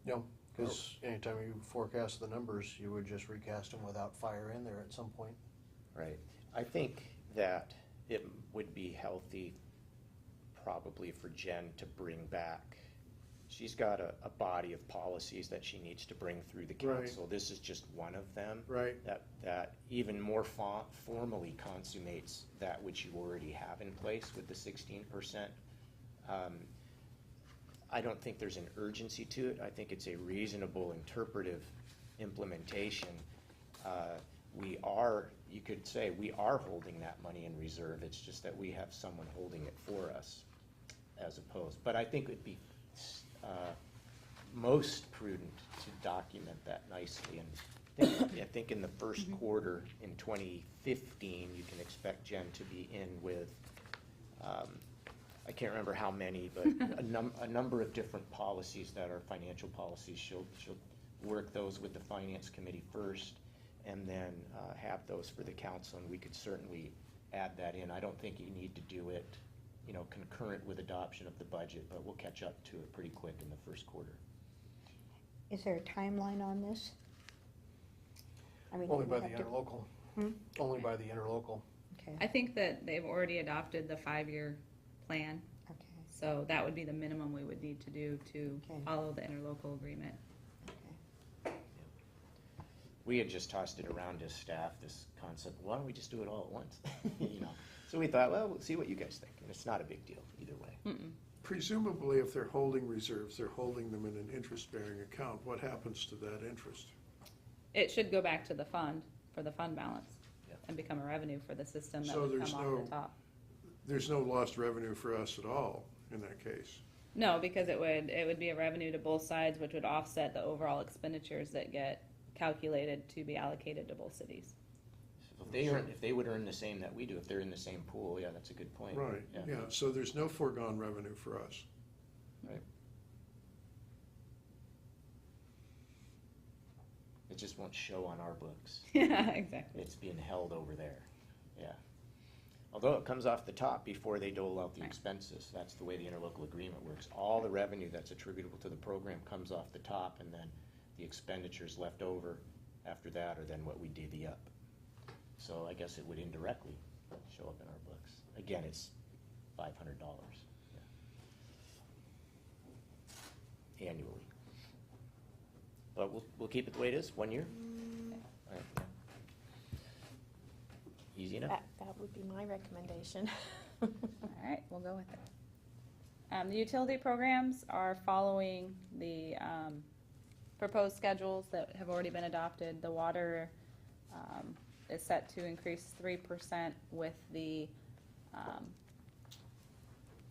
No, because anytime you forecast the numbers, you would just recast them without fire in there at some point. Right. I think that it would be healthy probably for Jen to bring back. She's got a body of policies that she needs to bring through the Right. council. This is just one of them. Right. That even more formally consummates that which you already have in place with the 16%. I don't think there's an urgency to it. I think it's a reasonable interpretive implementation. You could say, we are holding that money in reserve. It's just that we have someone holding it for us as opposed. But I think it'd be most prudent to document that nicely. And I think in the first quarter in 2015, you can expect Jen to be in with, I can't remember how many, but a number of different policies that are financial policies. She'll work those with the finance committee first, and then have those for the council, and we could certainly add that in. I don't think you need to do it, concurrent with adoption of the budget, but we'll catch up to it pretty quick in the first quarter. Is there a timeline on this? I mean, Only do by we the have to- interlocal. Hmm? Only by the interlocal. Okay, I think that they've already adopted the 5-year plan, okay, so that would be the minimum we would need to do to Okay. follow the interlocal agreement. okay. We had just tossed it around as staff, this concept, why don't we just do it all at once? So we thought, well, we'll see what you guys think, and it's not a big deal either way. Mm-mm. Presumably, if they're holding reserves, they're holding them in an interest-bearing account. What happens to that interest? It should go back to the fund for the fund balance Yeah. and become a revenue for the system that So would there's come no- off the top. There's no lost revenue for us at all in that case. No, because it would be a revenue to both sides, which would offset the overall expenditures that get calculated to be allocated to both cities. So if they would earn the same that we do, if they're in the same pool, yeah, that's a good point. Right, yeah, so there's no foregone revenue for us. Right. It just won't show on our books. Yeah, exactly. It's being held over there, yeah. Although it comes off the top before they dole out the Right. expenses. That's the way the interlocal agreement works. All the revenue that's attributable to the program comes off the top, and then the expenditures left over after that are then what we divvy up. So I guess it would indirectly show up in our books. Again, it's $500, yeah, annually. But we'll keep it the way it is, 1 year. All right, yeah. Easy enough. That would be my recommendation. All right, we'll go with it. The utility programs are following the proposed schedules that have already been adopted. The water is set to increase 3% with the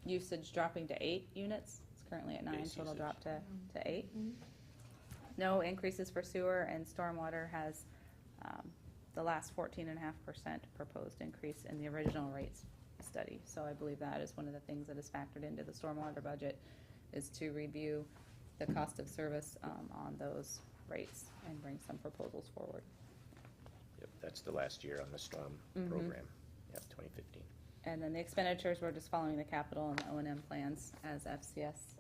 usage dropping to 8 units. It's currently at 9, Base so it'll usage. drop to 8. No increases for sewer, and stormwater has the last 14.5% proposed increase in the original rates study. So I believe that is one of the things that is factored into the stormwater budget, is to review the cost of service on those rates and bring some proposals forward. Yep, that's the last year on the storm program, yep, 2015. And then the expenditures, we're just following the capital and the O&M plans as FCS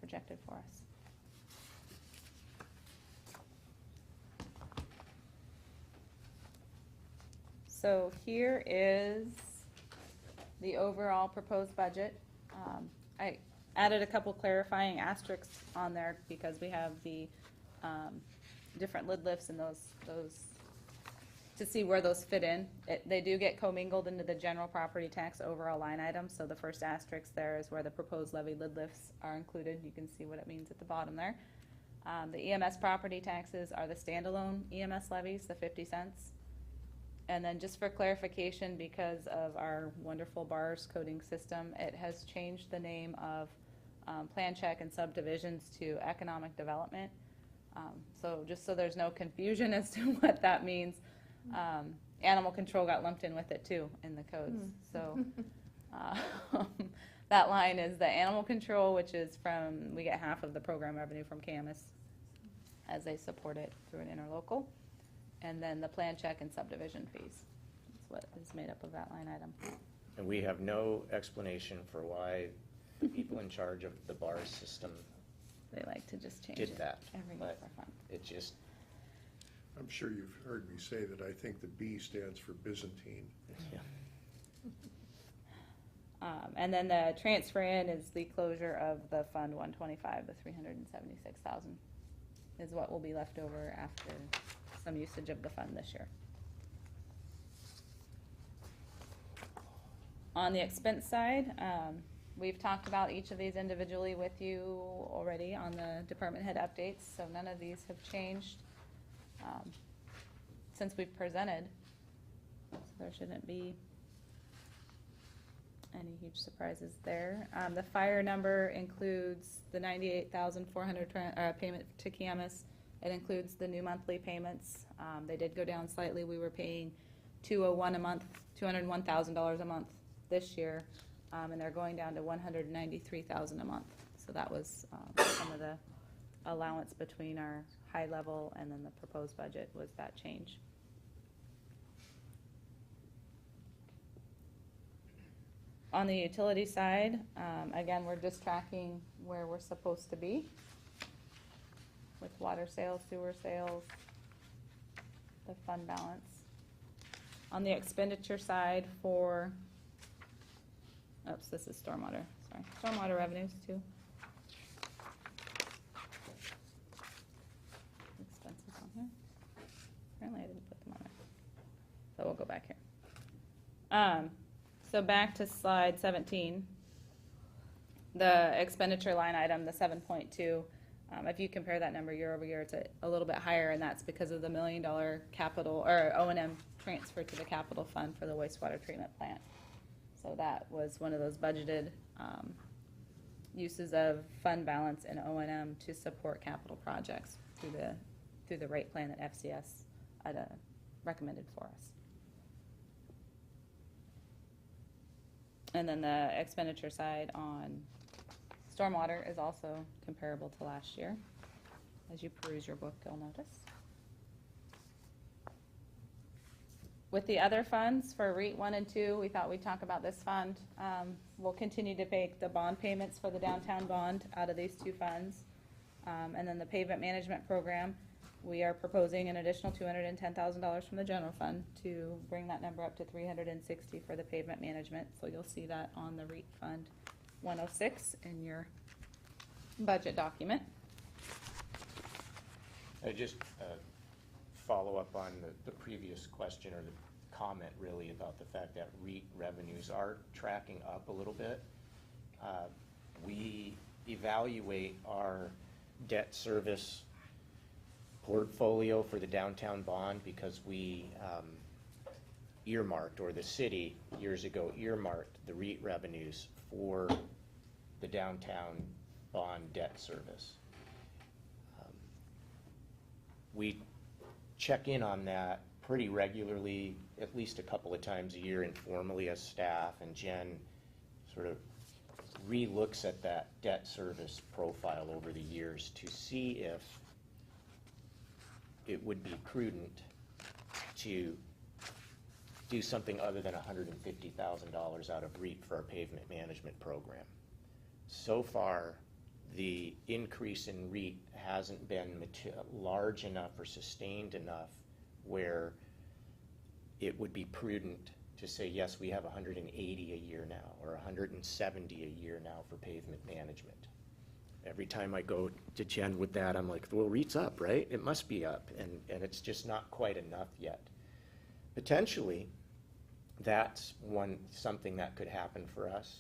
projected for us. So here is the overall proposed budget. added a couple clarifying asterisks on there because we have the different lid lifts and those to see where those fit in. They do get commingled into the general property tax overall line item, so the first asterisk there is where the proposed levy lid lifts are included. You can see what it means at the bottom there. The EMS property taxes are the standalone EMS levies, the 50 cents. And then just for clarification, because of our wonderful bars coding system, it has changed the name of plan check and subdivisions to economic development. So just so there's no confusion as to what that means, animal control got lumped in with it too in the codes. So that line is the animal control, which is we get half of the program revenue from Camas as they support it through an interlocal. And then the plan check and subdivision fees. That's what is made up of that line item. And we have no explanation for why the people in charge of the bar system They like to just change did it that. every year But for fun. it just, I'm sure you've heard me say that I think the B stands for Byzantine. yeah. And then the transfer in is the closure of the Fund 125, the 376,000 is what will be left over after some usage of the fund this year. On the expense side, we've talked about each of these individually with you already on the department head updates, so none of these have changed since we've presented. So there shouldn't be any huge surprises there. The fire number includes the $98,400 payment to Camas. It includes the new monthly payments. They did go down slightly. We were paying $201 a month, $201,000 a month this year, and they're going down to $193,000 a month. So that was some of the allowance between our high level and then the proposed budget was that change. On the utility side, again, we're just tracking where we're supposed to be with water sales, sewer sales, the fund balance. On the expenditure side for, oops, this is stormwater, sorry, stormwater revenues too. Expenses on here. Apparently I didn't put them on there. So we'll go back here. So back to slide 17, the expenditure line item, the 7.2, if you compare that number year over year, it's a little bit higher, and that's because of the $1 million capital, or O&M transfer to the capital fund for the wastewater treatment plant. So that was one of those budgeted uses of fund balance and O&M to support capital projects through the rate plan that FCS had recommended for us. And then the expenditure side on stormwater is also comparable to last year. As you peruse your book, you'll notice. With the other funds for REIT 1 and 2, we thought we'd talk about this fund. We'll continue to make the bond payments for the downtown bond out of these two funds. And then the pavement management program, we are proposing an additional $210,000 from the general fund to bring that number up to $360,000 for the pavement management. So you'll see that on the REIT Fund 106 in your budget document. I just follow up on the previous question or the comment really about the fact that REIT revenues are tracking up a little bit. We evaluate our debt service portfolio for the downtown bond because we earmarked, or the city years ago earmarked, the REIT revenues for the downtown bond debt service. We check in on that pretty regularly, at least a couple of times a year informally as staff, and Jen sort of re-looks at that debt service profile over the years to see if it would be prudent to do something other than $150,000 out of REIT for our pavement management program. So far, the increase in REIT hasn't been large enough or sustained enough where it would be prudent to say, yes, we have 180 a year now, or 170 a year now for pavement management. Every time I go to Jen with that, I'm like, well, REIT's up, right? It must be up, and it's just not quite enough yet. Potentially, that's something that could happen for us.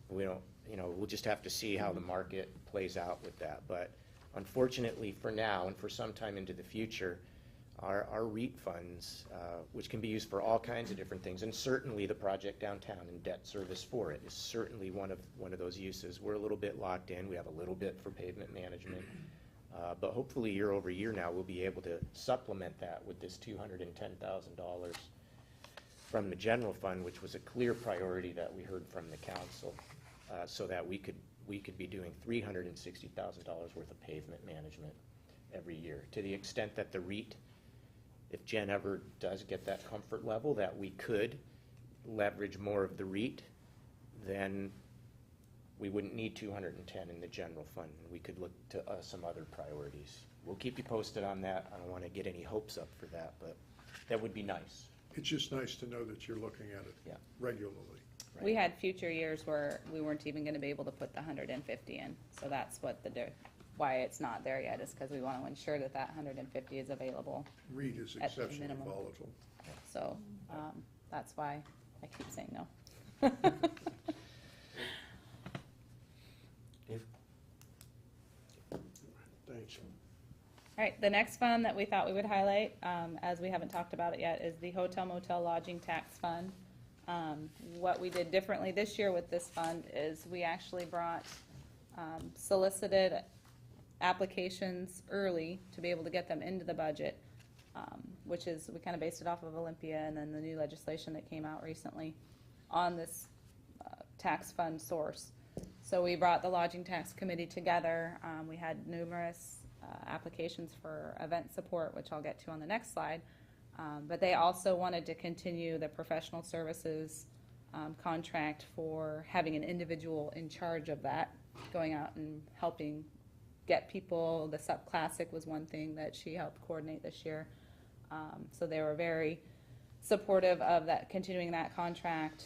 We don't, we'll just have to see how the market plays out with that. But unfortunately, for now and for some time into the future, our REIT funds, which can be used for all kinds of different things, and certainly the project downtown and debt service for it is certainly one of those uses. We're a little bit locked in. We have a little bit for pavement management. But hopefully year over year now, we'll be able to supplement that with this $210,000 from the general fund, which was a clear priority that we heard from the council, so that we could be doing $360,000 worth of pavement management every year. To the extent that the REIT, if Jen ever does get that comfort level that we could leverage more of the REIT, then we wouldn't need 210 in the general fund. We could look to some other priorities. We'll keep you posted on that. I don't want to get any hopes up for that, but that would be nice. It's just nice to know that you're looking at it Yeah. regularly. Right. We had future years where we weren't even gonna be able to put the 150 in, so that's what why it's not there yet, is because we want to ensure that 150 is available. REIT is At the exceptionally minimum. volatile. So, that's why I keep saying no. Thanks. All right, the next fund that we thought we would highlight, as we haven't talked about it yet, is the hotel motel lodging tax fund. What we did differently this year with this fund is we actually brought solicited applications early to be able to get them into the budget, which is, we kind of based it off of Olympia and then the new legislation that came out recently on this tax fund source. So we brought the lodging tax committee together. We had numerous applications for event support, which I'll get to on the next slide. But they also wanted to continue the professional services contract for having an individual in charge of that, going out and helping get people. The SUP Classic was one thing that she helped coordinate this year. So they were very supportive of that, continuing that contract.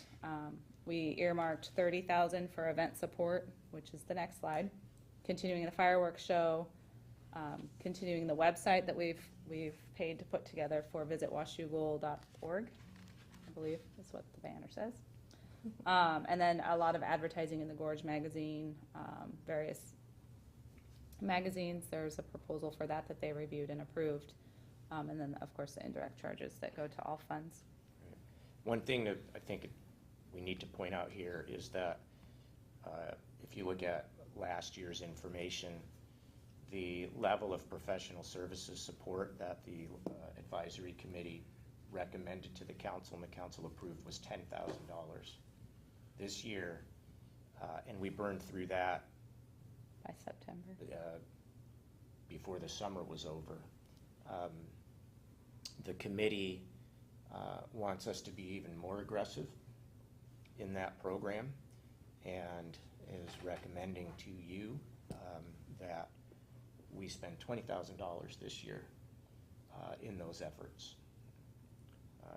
We earmarked $30,000 for event support, which is the next slide. Continuing the fireworks show, continuing the website that we've paid to put together for visitwashougal.org, I believe is what the banner says. And then a lot of advertising in the Gorge magazine, various magazines. There's a proposal for that they reviewed and approved. And then, of course, the indirect charges that go to all funds. One thing that I think we need to point out here is that if you look at last year's information, the level of professional services support that the advisory committee recommended to the council and the council approved was $10,000 this year, and we burned through that By September. before the summer was over. The committee wants us to be even more aggressive in that program and is recommending to you that we spend $20,000 this year in those efforts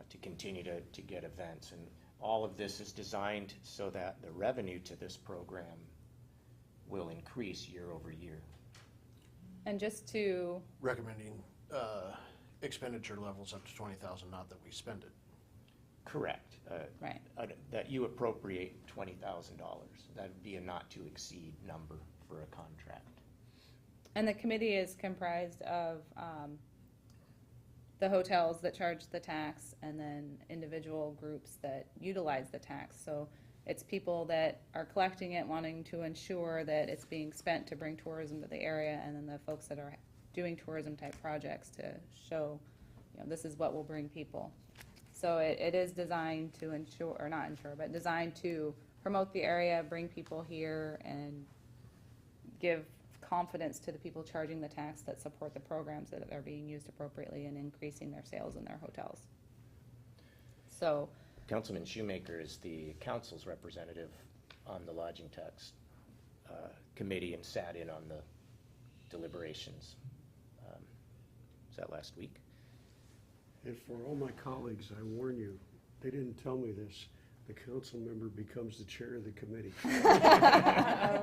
to continue to get events. And all of this is designed so that the revenue to this program will increase year over year. And just to, Recommending expenditure levels up to 20,000, not that we spend it. Correct. right, That you appropriate $20,000. That'd be a not to exceed number for a contract. and the committee is comprised of the hotels that charge the tax and then individual groups that utilize the tax. So it's people that are collecting it, wanting to ensure that it's being spent to bring tourism to the area, and then the folks that are doing tourism type projects to show, this is what will bring people. So it is designed to ensure, or not ensure, but designed to promote the area, bring people here, and give confidence to the people charging the tax that support the programs that are being used appropriately and increasing their sales in their hotels. So, Councilman Shoemaker is the council's representative on the lodging tax committee and sat in on the deliberations. Was that last week? And for all my colleagues, I warn you, they didn't tell me this, the council member becomes the chair of the committee. I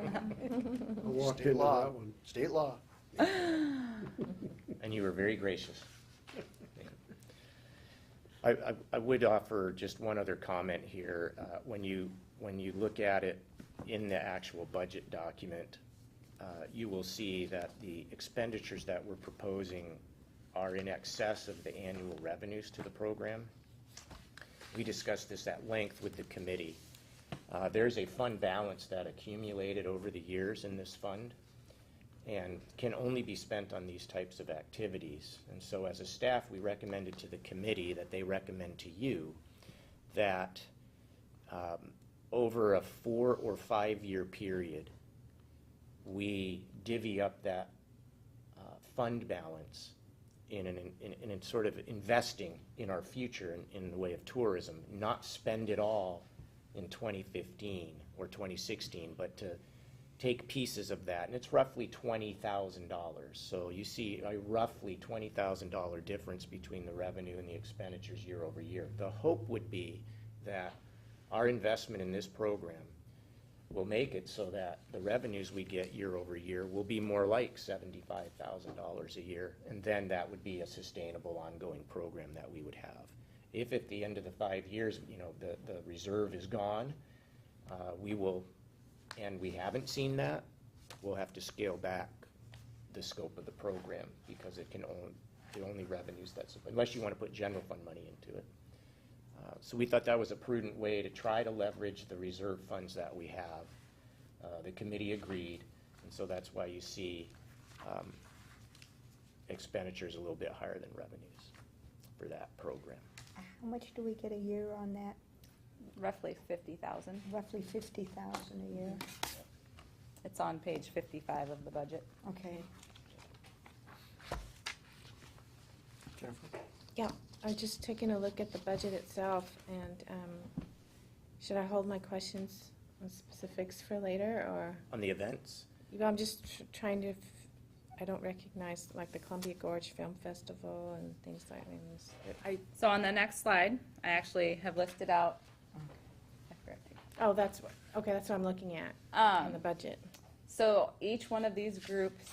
walked State into law. that one. State law. And you were very gracious. I would offer just one other comment here. When you look at it in the actual budget document, you will see that the expenditures that we're proposing are in excess of the annual revenues to the program. We discussed this at length with the committee. There's a fund balance that accumulated over the years in this fund and can only be spent on these types of activities. And so as a staff, we recommended to the committee that they recommend to you that over a 4 or 5 year period, we divvy up that fund balance in sort of investing in our future in the way of tourism, not spend it all in 2015 or 2016, but to take pieces of that, and it's roughly $20,000. So you see a roughly $20,000 difference between the revenue and the expenditures year over year. The hope would be that our investment in this program will make it so that the revenues we get year over year will be more like $75,000 a year, and then that would be a sustainable ongoing program that we would have. If at the end of the 5 years, the reserve is gone, we will, and we haven't seen that, we'll have to scale back the scope of the program because it can only revenues that's, unless you want to put general fund money into it. So we thought that was a prudent way to try to leverage the reserve funds that we have. The committee agreed, and so that's why you see expenditures a little bit higher than revenues for that program. How much do we get a year on that? Roughly 50,000. Roughly 50,000 a year. It's on page 55 of the budget. Okay. Jennifer? Yeah, I was just taking a look at the budget itself, and should I hold my questions on specifics for later, or? On the events, I'm just trying to, I don't recognize, like, the Columbia Gorge Film Festival and things like that. So on the next slide, I actually have listed out. I forgot to- Oh, that's what I'm looking at, on the budget. So each one of these groups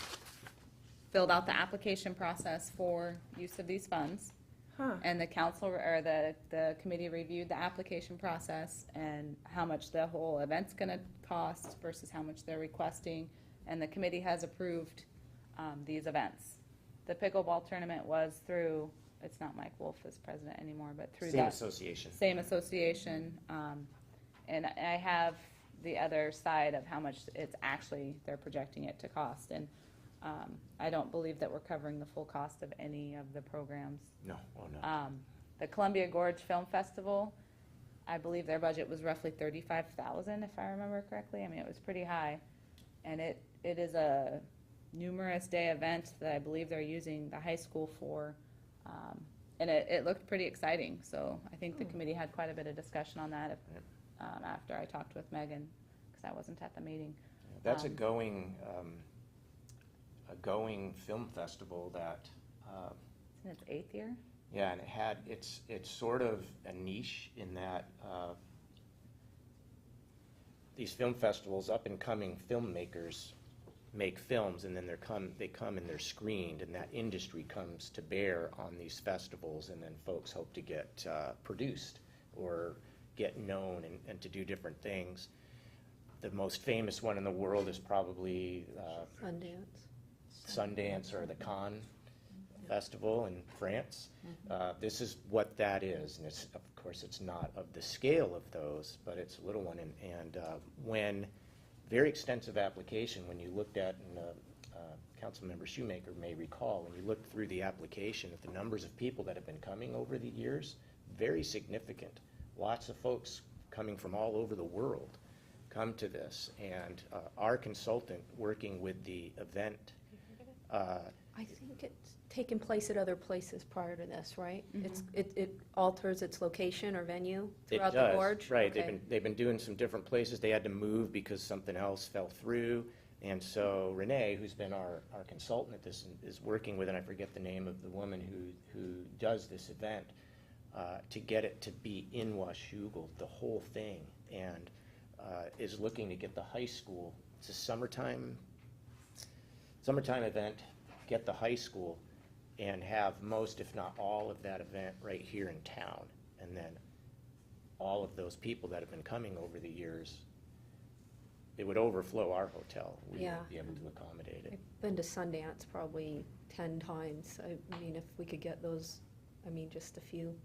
filled out the application process for use of these funds. Huh. And the council, or the committee reviewed the application process and how much the whole event's gonna cost versus how much they're requesting. And the committee has approved these events. The pickleball tournament was through, it's not Mike Wolf as president anymore, but through same that. association. Same association. And I have the other side of how much it's actually, they're projecting it to cost. And I don't believe that we're covering the full cost of any of the programs. No, oh no. The Columbia Gorge Film Festival, I believe their budget was roughly $35,000, if I remember correctly. I mean, it was pretty high. And it is a numerous day event that I believe they're using the high school for. And it looked pretty exciting. So I think the committee had quite a bit of discussion on that after I talked with Megan, because I wasn't at the meeting. That's a going film festival that, In its 8th year? yeah, and it's sort of a niche in that these film festivals, up and coming filmmakers make films, and then they come and they're screened, and that industry comes to bear on these festivals, and then folks hope to get produced or get known and to do different things. The most famous one in the world is probably Sundance or the Cannes Festival in France. This is what that is, and it's, of course, it's not of the scale of those, but it's a little one. And when very extensive application, when you looked at, and Councilmember Shoemaker may recall, when you looked through the application at the numbers of people that have been coming over the years, very significant. Lots of folks coming from all over the world come to this, and our consultant working with the event. I think it's taken place at other places prior to this, right? Mhm. It alters its location or venue It throughout does, the gorge? right. Okay. They've been doing some different places. They had to move because something else fell through. And so Renee, who's been our consultant at this, is working with, and I forget the name of the woman who does this event. to get it to be in Washougal, the whole thing, and is looking to get the high school, it's a summertime event, get the high school, and have most, if not all, of that event right here in town. And then all of those people that have been coming over the years, it would overflow our hotel. We Yeah. would be able to accommodate it. I've been to Sundance probably 10 times. I mean, if we could get those, I mean, just a few.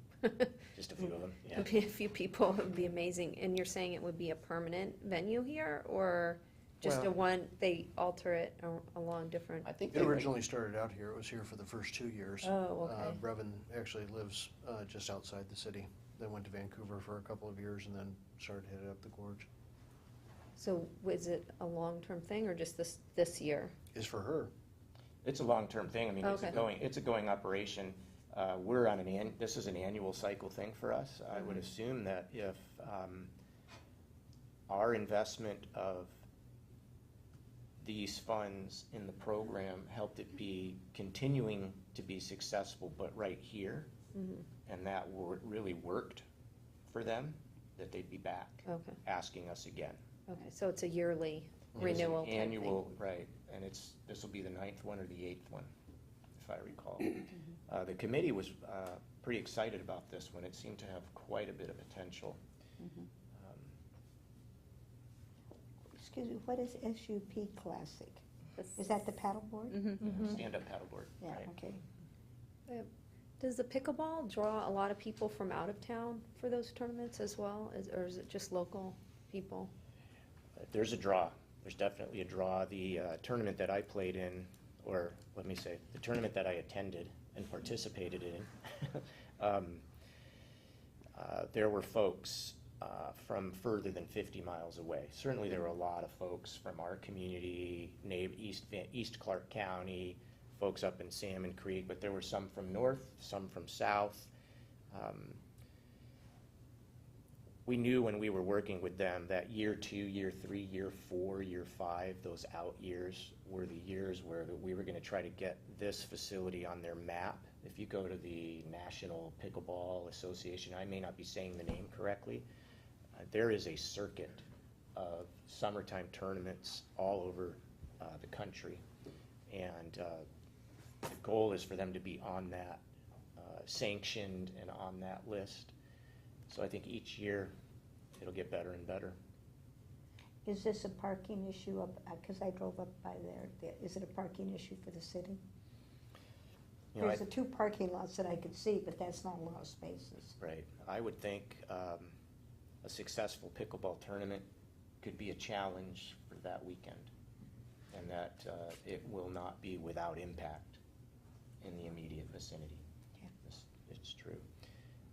Just a few of them, yeah. A few people, it would be amazing. And you're saying it would be a permanent venue here, or just a Well- one, they alter it along different? I think It they originally started out here. It was here for the first 2 years. Oh, okay. Brevin actually lives just outside the city. Then went to Vancouver for a couple of years and then started headed up the gorge. So is it a long-term thing, or just this year? Is for her. It's a long-term thing. I mean, Okay. it's a going operation. This is an annual cycle thing for us. I would assume that if our investment of these funds in the program helped it be continuing to be successful, but right here, and that really worked for them, that they'd be back Okay, asking us again. okay, so it's a yearly It's an renewal type thing. annual, right, and this will be the 9th one or the 8th one, if I recall. The committee was pretty excited about this one. It seemed to have quite a bit of potential. Excuse me, what is SUP Classic? Is that the paddleboard? Stand-up paddleboard, Yeah, right? okay. Does the pickleball draw a lot of people from out of town for those tournaments as well, or is it just local people? There's a draw. There's definitely a draw. The tournament that I played in, or let me say, the tournament that I attended and participated in, there were folks from further than 50 miles away. Certainly there were a lot of folks from our community, East Clark County, folks up in Salmon Creek, but there were some from north, some from south. We knew when we were working with them that year 2, year 3, year 4, year 5, those out years were the years where we were going to try to get this facility on their map. If you go to the National Pickleball Association, I may not be saying the name correctly, there is a circuit of summertime tournaments all over the country. And the goal is for them to be on that, sanctioned and on that list. So I think each year it'll get better and better. Is this a parking issue up, because I drove up by there, is it a parking issue for the city? You know, There's the 2 parking lots that I could see, but that's not a lot of spaces. Right. I would think a successful pickleball tournament could be a challenge for that weekend, and that it will not be without impact in the immediate vicinity. Okay. It's true.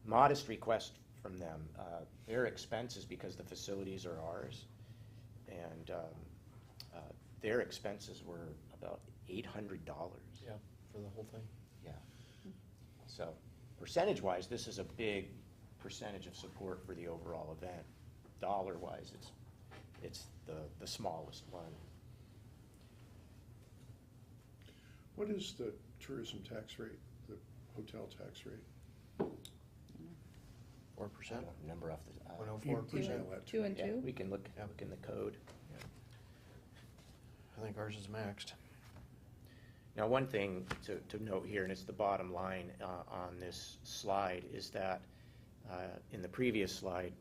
Modest request from them. Their expenses, because the facilities are ours, and their expenses were about $800. Yeah, for the whole thing. Yeah. So percentage-wise, this is a big percentage of support for the overall event. Dollar-wise, it's the smallest one. What is the tourism tax rate, the hotel tax rate? 4%. I don't remember off the. 104%. Email that to 2 me. and Yeah, 2? we can look in the code. I think ours is maxed. Now, one thing to note here, and it's the bottom line on this slide, is that in the previous slide,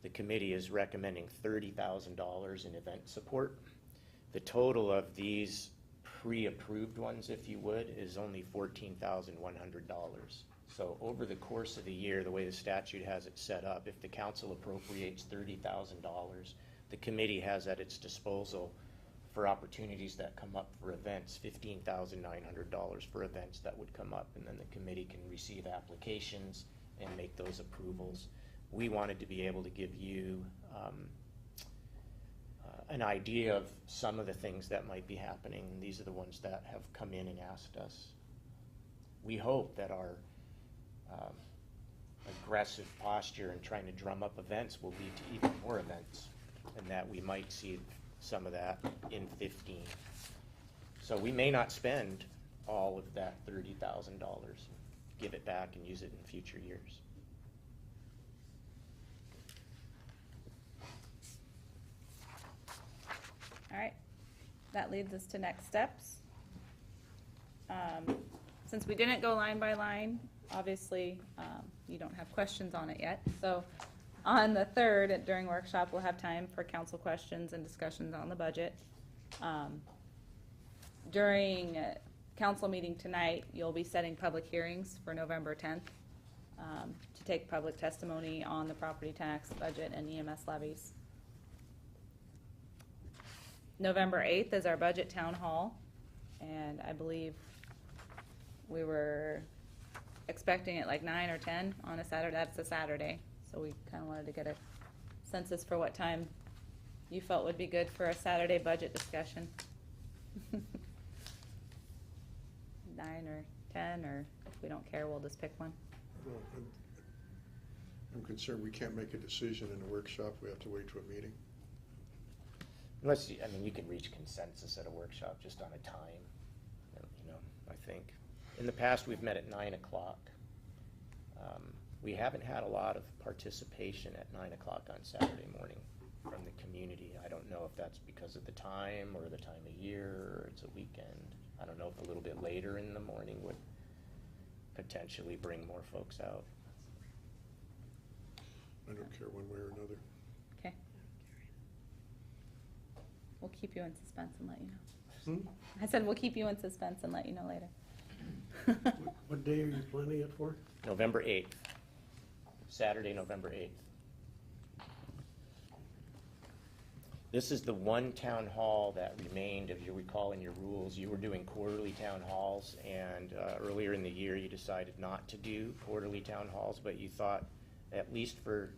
the committee is recommending $30,000 in event support. The total of these pre-approved ones, if you would, is only $14,100. So over the course of the year, the way the statute has it set up, if the council appropriates $30,000, the committee has at its disposal for opportunities that come up for events, $15,900 for events that would come up, and then the committee can receive applications and make those approvals. We wanted to be able to give you an idea of some of the things that might be happening. These are the ones that have come in and asked us. We hope that our aggressive posture in trying to drum up events will lead to even more events, and that we might see some of that in 15. So we may not spend all of that $30,000. give it back and use it in future years. All right, that leads us to next steps. Since we didn't go line by line, obviously, you don't have questions on it yet. So on the 3rd, during workshop, we'll have time for council questions and discussions on the budget. During council meeting tonight, you'll be setting public hearings for November 10th to take public testimony on the property tax, budget, and EMS levies. November 8th is our budget town hall, and I believe we were expecting it like 9 or 10 on a Saturday. That's a Saturday, so we kind of wanted to get a census for what time you felt would be good for a Saturday budget discussion. 9 or 10, or if we don't care, we'll just pick one. Well, I'm concerned we can't make a decision in a workshop. We have to wait to a meeting. Unless, I mean, you can reach consensus at a workshop just on a time, you know, I think. In the past, we've met at 9 o'clock. We haven't had a lot of participation at 9 o'clock on Saturday morning from the community. I don't know if that's because of the time or the time of year, or it's a weekend. I don't know if a little bit later in the morning would potentially bring more folks out. I don't care one way or another. Okay. We'll keep you in suspense and let you know. I said we'll keep you in suspense and let you know later. What day are you planning it for? November 8th, Saturday, November 8th. This is the one town hall that remained, if you recall in your rules. You were doing quarterly town halls, and earlier in the year you decided not to do quarterly town halls, but you thought, at least for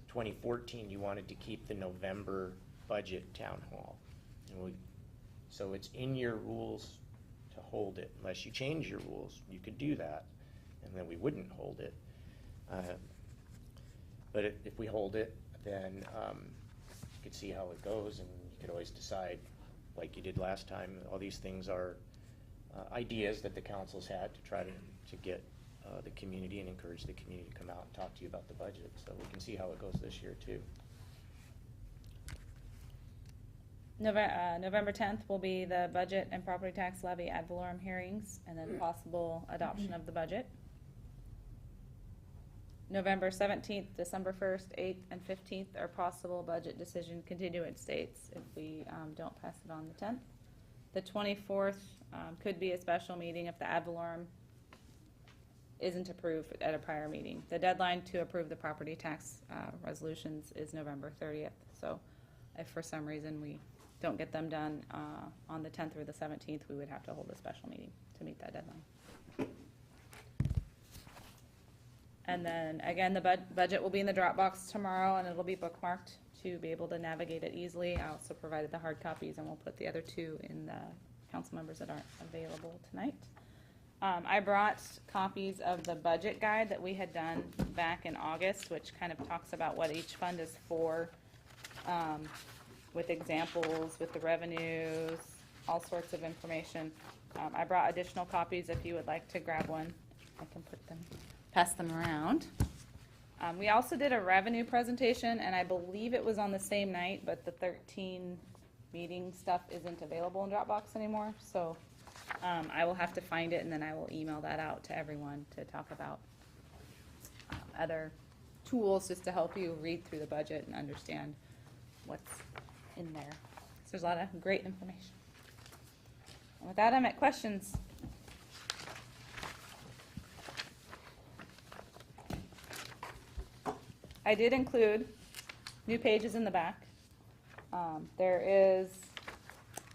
2014, you wanted to keep the November budget town hall. And so it's in your rules to hold it. Unless you change your rules, you could do that, and then we wouldn't hold it. But if we hold it, then you could see how it goes, and you could always decide, like you did last time. All these things are ideas that the council's had to try to get the community and encourage the community to come out and talk to you about the budget. So we can see how it goes this year too. November 10th will be the budget and property tax levy ad valorem hearings, and then possible adoption of the budget. November 17th, December 1st, 8th, and 15th are possible budget decision continuance dates if we don't pass it on the 10th. The 24th could be a special meeting if the ad valorem isn't approved at a prior meeting. The deadline to approve the property tax resolutions is November 30th. So if for some reason we don't get them done on the 10th or the 17th, we would have to hold a special meeting to meet that deadline. And then again, the budget will be in the Dropbox tomorrow, and it'll be bookmarked to be able to navigate it easily. I also provided the hard copies, and we'll put the other two in the council members that aren't available tonight. I brought copies of the budget guide that we had done back in August, which kind of talks about what each fund is for, with examples, with the revenues, all sorts of information. I brought additional copies if you would like to grab one. I can pass them around. We also did a revenue presentation, and I believe it was on the same night, but the 13 meeting stuff isn't available in Dropbox anymore. So I will have to find it, and then I will email that out to everyone to talk about other tools just to help you read through the budget and understand what's in there. So there's a lot of great information. And with that, I'm at questions. I did include new pages in the back. There is,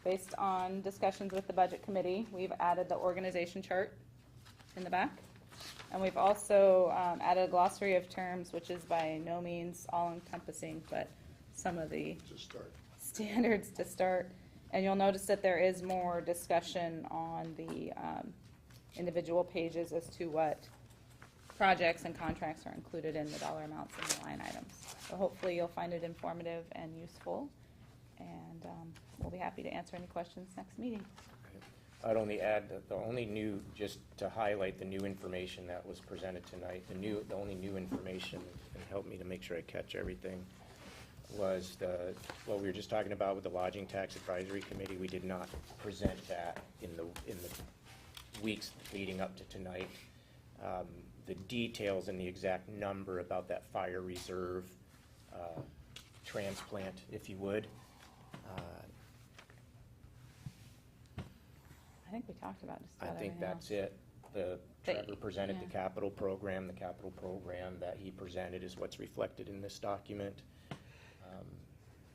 based on discussions with the budget committee, we've added the organization chart in the back. And we've also added a glossary of terms, which is by no means all-encompassing, but some of the standards to start. And you'll notice that there is more discussion on the individual pages as to what projects and contracts are included in the dollar amounts and the line items. So hopefully you'll find it informative and useful, and we'll be happy to answer any questions next meeting. I'd only add that the only new, just to highlight the new information that was presented tonight, the only new information, and help me to make sure I catch everything, was what we were just talking about with the Lodging Tax Advisory Committee. We did not present that in the weeks leading up to tonight. The details and the exact number about that fire reserve transplant, if you would. I think we talked about just I about think everything that's else. it. Trevor presented the yeah. capital program. The capital program that he presented is what's reflected in this document.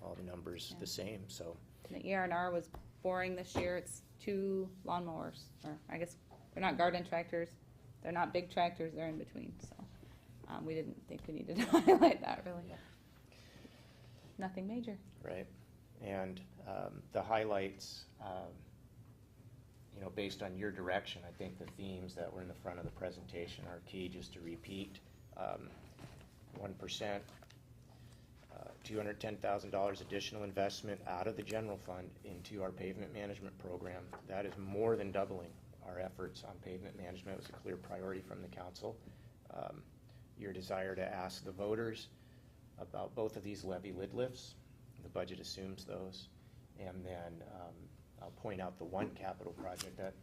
All the numbers the same, so. The ER&R was boring this year. It's 2 lawnmowers, or I guess they're not garden tractors. They're not big tractors. They're in between, so we didn't think we needed to highlight that really. Nothing major. Right, and the highlights, based on your direction, I think the themes that were in the front of the presentation are key. Just to repeat, 1%, $210,000 additional investment out of the general fund into our pavement management program. That is more than doubling our efforts on pavement management. It was a clear priority from the council. Your desire to ask the voters about both of these levy lid lifts. The budget assumes those. And then I'll point out the one capital project that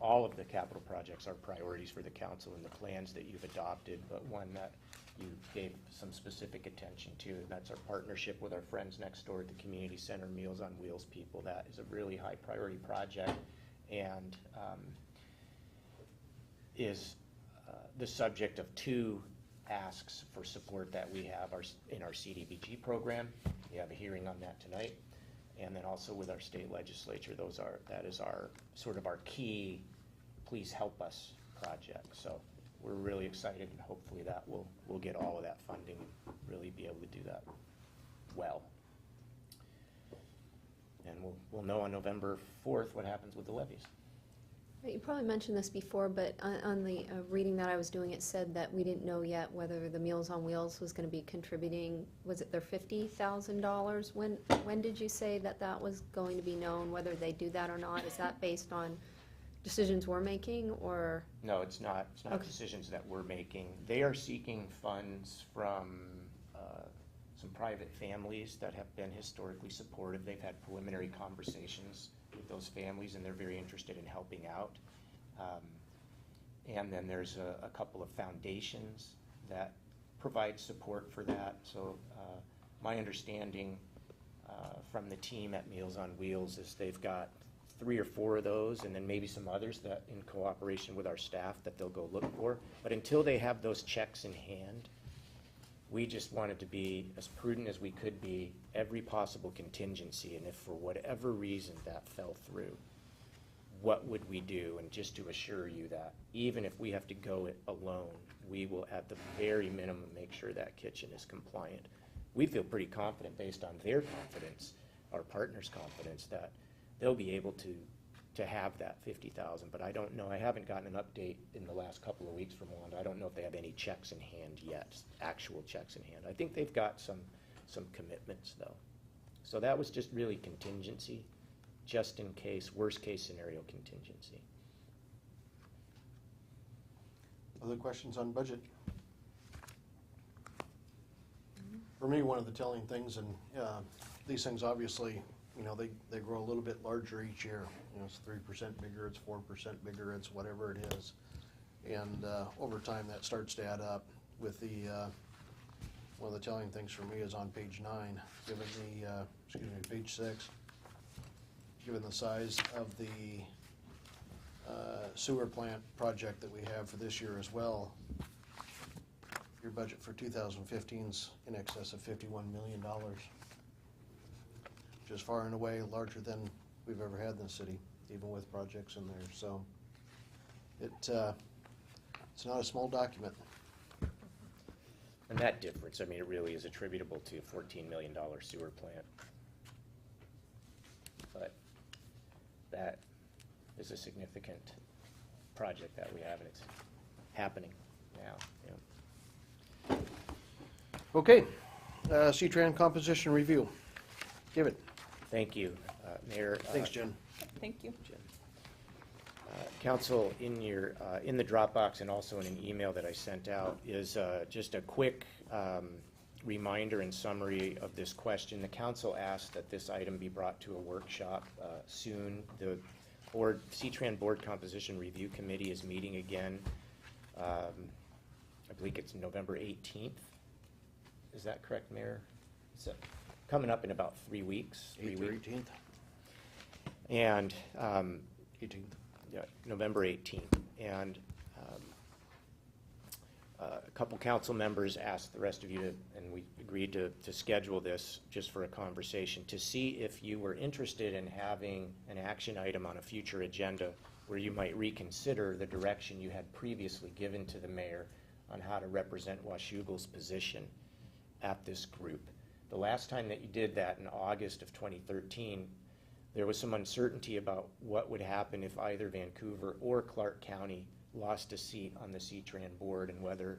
all of the capital projects are priorities for the council in the plans that you've adopted, but one that you gave some specific attention to, and that's our partnership with our friends next door at the Community Center, Meals on Wheels people. That is a really high priority project, and is the subject of 2 asks for support that we have in our CDBG program. We have a hearing on that tonight, and then also with our state legislature. That is our sort of our key please help us project. So we're really excited, and hopefully that we'll get all of that funding and really be able to do that well. And we'll know on November 4th what happens with the levies. You probably mentioned this before, but on the reading that I was doing, it said that we didn't know yet whether the Meals on Wheels was going to be contributing, was it their $50,000? When did you say that was going to be known, whether they do that or not? Is that based on decisions we're making, or? No, it's not. It's not Okay. decisions that we're making. They are seeking funds from some private families that have been historically supportive. They've had preliminary conversations with those families, and they're very interested in helping out. And then there's a couple of foundations that provide support for that. So my understanding from the team at Meals on Wheels is they've got 3 or 4 of those, and then maybe some others that in cooperation with our staff that they'll go look for. But until they have those checks in hand, we just wanted to be as prudent as we could be, every possible contingency, and if for whatever reason that fell through, what would we do? And just to assure you that even if we have to go it alone, we will at the very minimum make sure that kitchen is compliant. We feel pretty confident based on their confidence, our partners' confidence, that they'll be able to have that $50,000, but I don't know. I haven't gotten an update in the last couple of weeks from Wanda. I don't know if they have any checks in hand yet, actual checks in hand. I think they've got some commitments, though. So that was just really contingency, just in case, worst case scenario contingency. Other questions on budget? For me, one of the telling things, and these things obviously, they grow a little bit larger each year. It's 3% bigger, it's 4% bigger, it's whatever it is. And over time, that starts to add up with one of the telling things for me is on page 9, given page 6, given the size of the sewer plant project that we have for this year as well. Your budget for 2015 is in excess of $51 million. Which is far and away larger than we've ever had in the city, even with projects in there. So it's not a small document. And that difference, it really is attributable to a $14 million sewer plant. But that is a significant project that we have, and it's happening now. Okay, C-Tran composition review. Give it. Thank you, Mayor. Thanks, Jen. Thank you. Jim. Council, in your, in the Dropbox and also in an email that I sent out is just a quick reminder and summary of this question. The council asked that this item be brought to a workshop soon. The board, C-Tran Board Composition Review Committee is meeting again. I believe it's November 18th. Is that correct, Mayor? It's coming up in about 3 weeks. 8th or 18th? And 18th. yeah, November 18th. And a couple council members asked the rest of you to, and we agreed to schedule this just for a conversation, to see if you were interested in having an action item on a future agenda where you might reconsider the direction you had previously given to the mayor on how to represent Washougal's position at this group. The last time that you did that in August of 2013, there was some uncertainty about what would happen if either Vancouver or Clark County lost a seat on the C-Tran board, and whether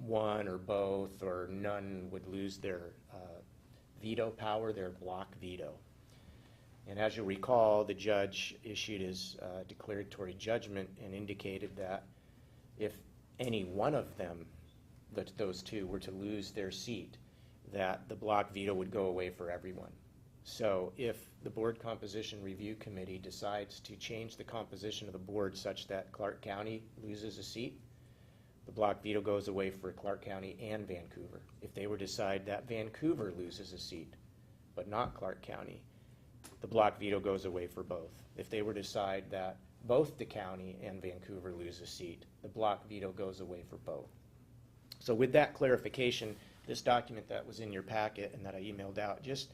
one or both or none would lose their veto power, their block veto. And as you'll recall, the judge issued his declaratory judgment and indicated that if any one of them, those two, were to lose their seat, that the block veto would go away for everyone. So if the Board Composition Review Committee decides to change the composition of the board such that Clark County loses a seat, the block veto goes away for Clark County and Vancouver. If they were to decide that Vancouver loses a seat, but not Clark County, the block veto goes away for both. If they were to decide that both the county and Vancouver lose a seat, the block veto goes away for both. So with that clarification, this document that was in your packet and that I emailed out just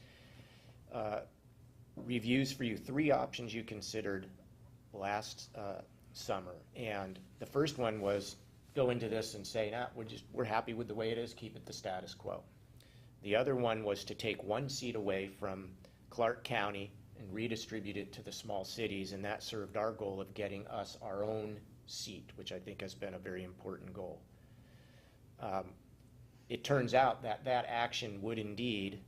reviews for you 3 options you considered last summer. And the first one was go into this and say, nah, we're happy with the way it is, keep it the status quo. The other one was to take 1 seat away from Clark County and redistribute it to the small cities, and that served our goal of getting us our own seat, which I think has been a very important goal. It turns out that that action would indeed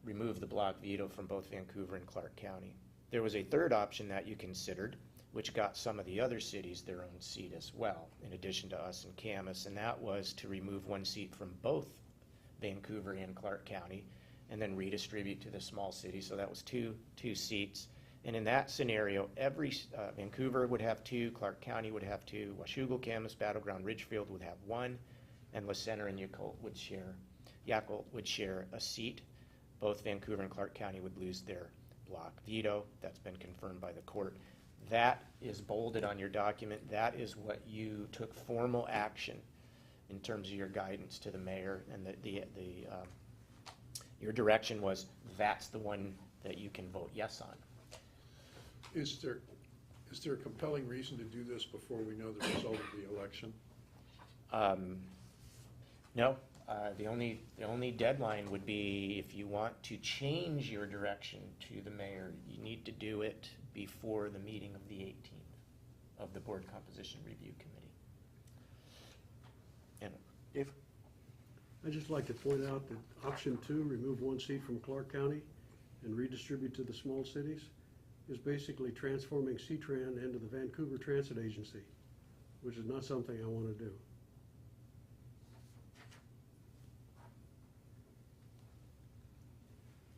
remove the block veto from both Vancouver and Clark County. There was a third option that you considered, which got some of the other cities their own seat as well, in addition to us and Camas, and that was to remove 1 seat from both Vancouver and Clark County and then redistribute to the small cities. So that was two seats. And in that scenario, every Vancouver would have 2, Clark County would have 2, Washougal, Camas, Battleground, Ridgefield would have 1, and La Center and Yakult would share a seat. Both Vancouver and Clark County would lose their block veto. That's been confirmed by the court. That is bolded on your document. That is what you took formal action in terms of your guidance to the mayor, and your direction was that's the one that you can vote yes on. Is there a compelling reason to do this before we know the result of the election? No. The only deadline would be if you want to change your direction to the mayor, you need to do it before the meeting of the 18th of the Board Composition Review Committee. And Dave? I'd just like to point out that option 2, remove 1 seat from Clark County and redistribute to the small cities, is basically transforming C-Tran into the Vancouver Transit Agency, which is not something I want to do.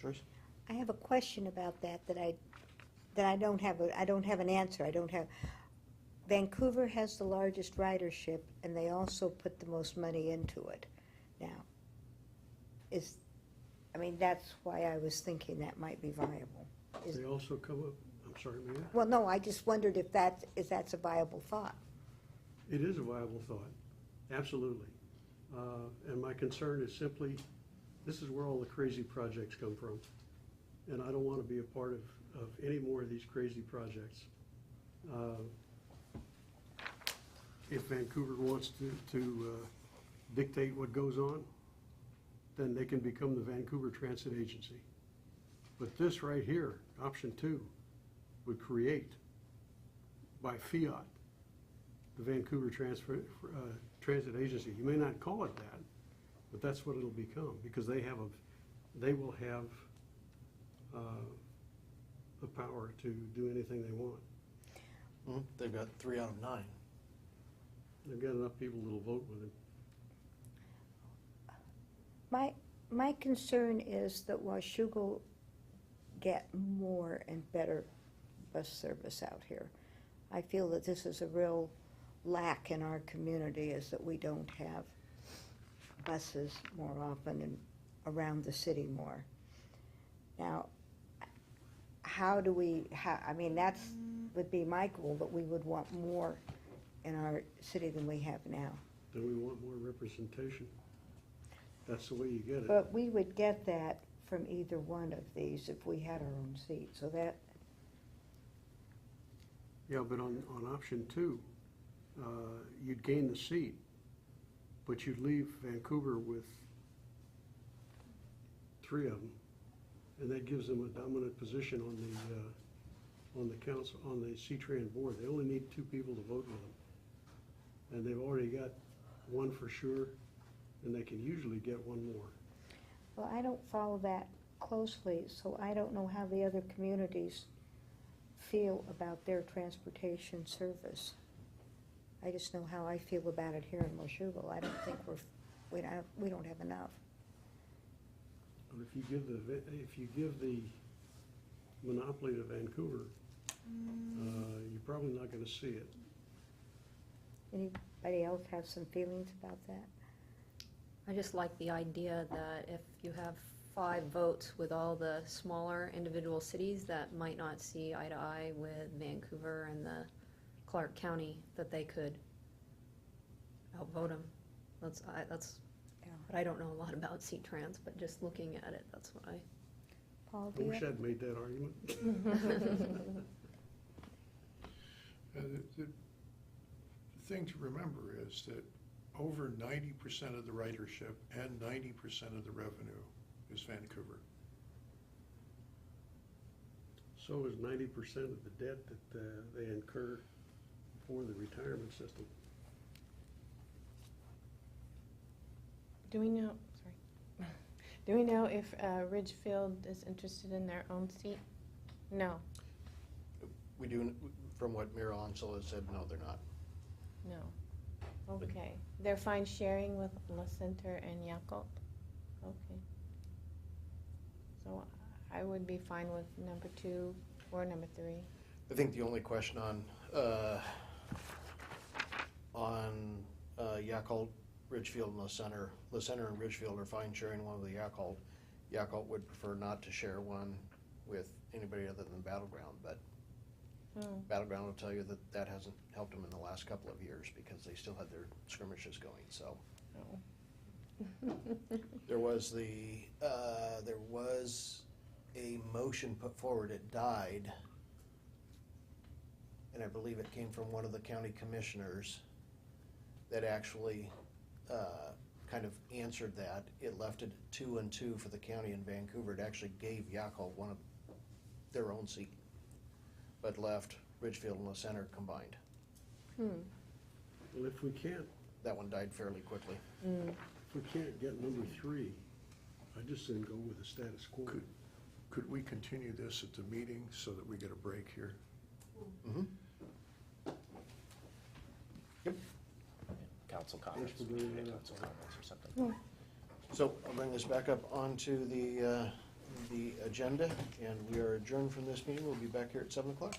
Joyce? I have a question about that I don't have an answer. Vancouver has the largest ridership, and they also put the most money into it. Now, that's why I was thinking that might be viable. They also come up, I'm sorry, Mayor? Well, no, I just wondered if that's a viable thought. It is a viable thought, absolutely. And my concern is simply, this is where all the crazy projects come from. And I don't want to be a part of any more of these crazy projects. If Vancouver wants to dictate what goes on, then they can become the Vancouver Transit Agency. But this right here, option 2, would create, by fiat, the Vancouver Transit Agency. You may not call it that, but that's what it'll become, because they will have the power to do anything they want. They've got 3 out of 9. They've got enough people that'll vote with him. My concern is that Washougal get more and better bus service out here. I feel that this is a real lack in our community, is that we don't have buses more often and around the city more. Now, how do we, I mean, that's, would be my goal, that we would want more in our city than we have now. Then we want more representation. That's the way you get it. But we would get that from either one of these if we had our own seat, so that, Yeah, but on option 2, you'd gain the seat, but you'd leave Vancouver with 3 of them, and that gives them a dominant position on the council, on the C-Tran board. They only need 2 people to vote with them, and they've already got 1 for sure, and they can usually get 1 more. well, I don't follow that closely, so I don't know how the other communities feel about their transportation service. I just know how I feel about it here in Washougal. I don't think we don't have enough. But if you give the monopoly to Vancouver, you're probably not gonna see it. Anybody else have some feelings about that? I just like the idea that if you have 5 votes with all the smaller individual cities that might not see eye to eye with Vancouver and the Clark County, that they could outvote them. That's, Yeah. but I don't know a lot about C-Trans, but just looking at it, that's what I. Paul, I do you wish have? I'd made that argument. The thing to remember is that over 90% of the ridership and 90% of the revenue is Vancouver. So is 90% of the debt that they incur for the retirement system. Do we know, sorry, do we know if Ridgefield is interested in their own seat? No, We do, from what Mayor Onsel has said, no, they're not. no. Okay, they're fine sharing with La Center and Yakult? Okay. So I would be fine with number 2 or number 3. I think the only question on Yakult, Ridgefield, and La Center and Ridgefield are fine sharing one with Yakult. Yakult would prefer not to share one with anybody other than Battleground, but Battleground will tell you that that hasn't helped them in the last couple of years because they still had their skirmishes going, so. There was a motion put forward, it died, and I believe it came from one of the county commissioners that actually kind of answered that. It left it 2-2 for the county in Vancouver. It actually gave Yakult one of their own seat, but left Ridgefield and La Center combined. Well, if we can't, That one died fairly quickly. if we can't get number 3, I just then go with the status quo. Could we continue this at the meeting so that we get a break here? Mm-hmm. Yep. Council comments, Yes, we're doing that. council comments or something. So I'll bring this back up onto the agenda, and we are adjourned from this meeting. We'll be back here at 7 o'clock.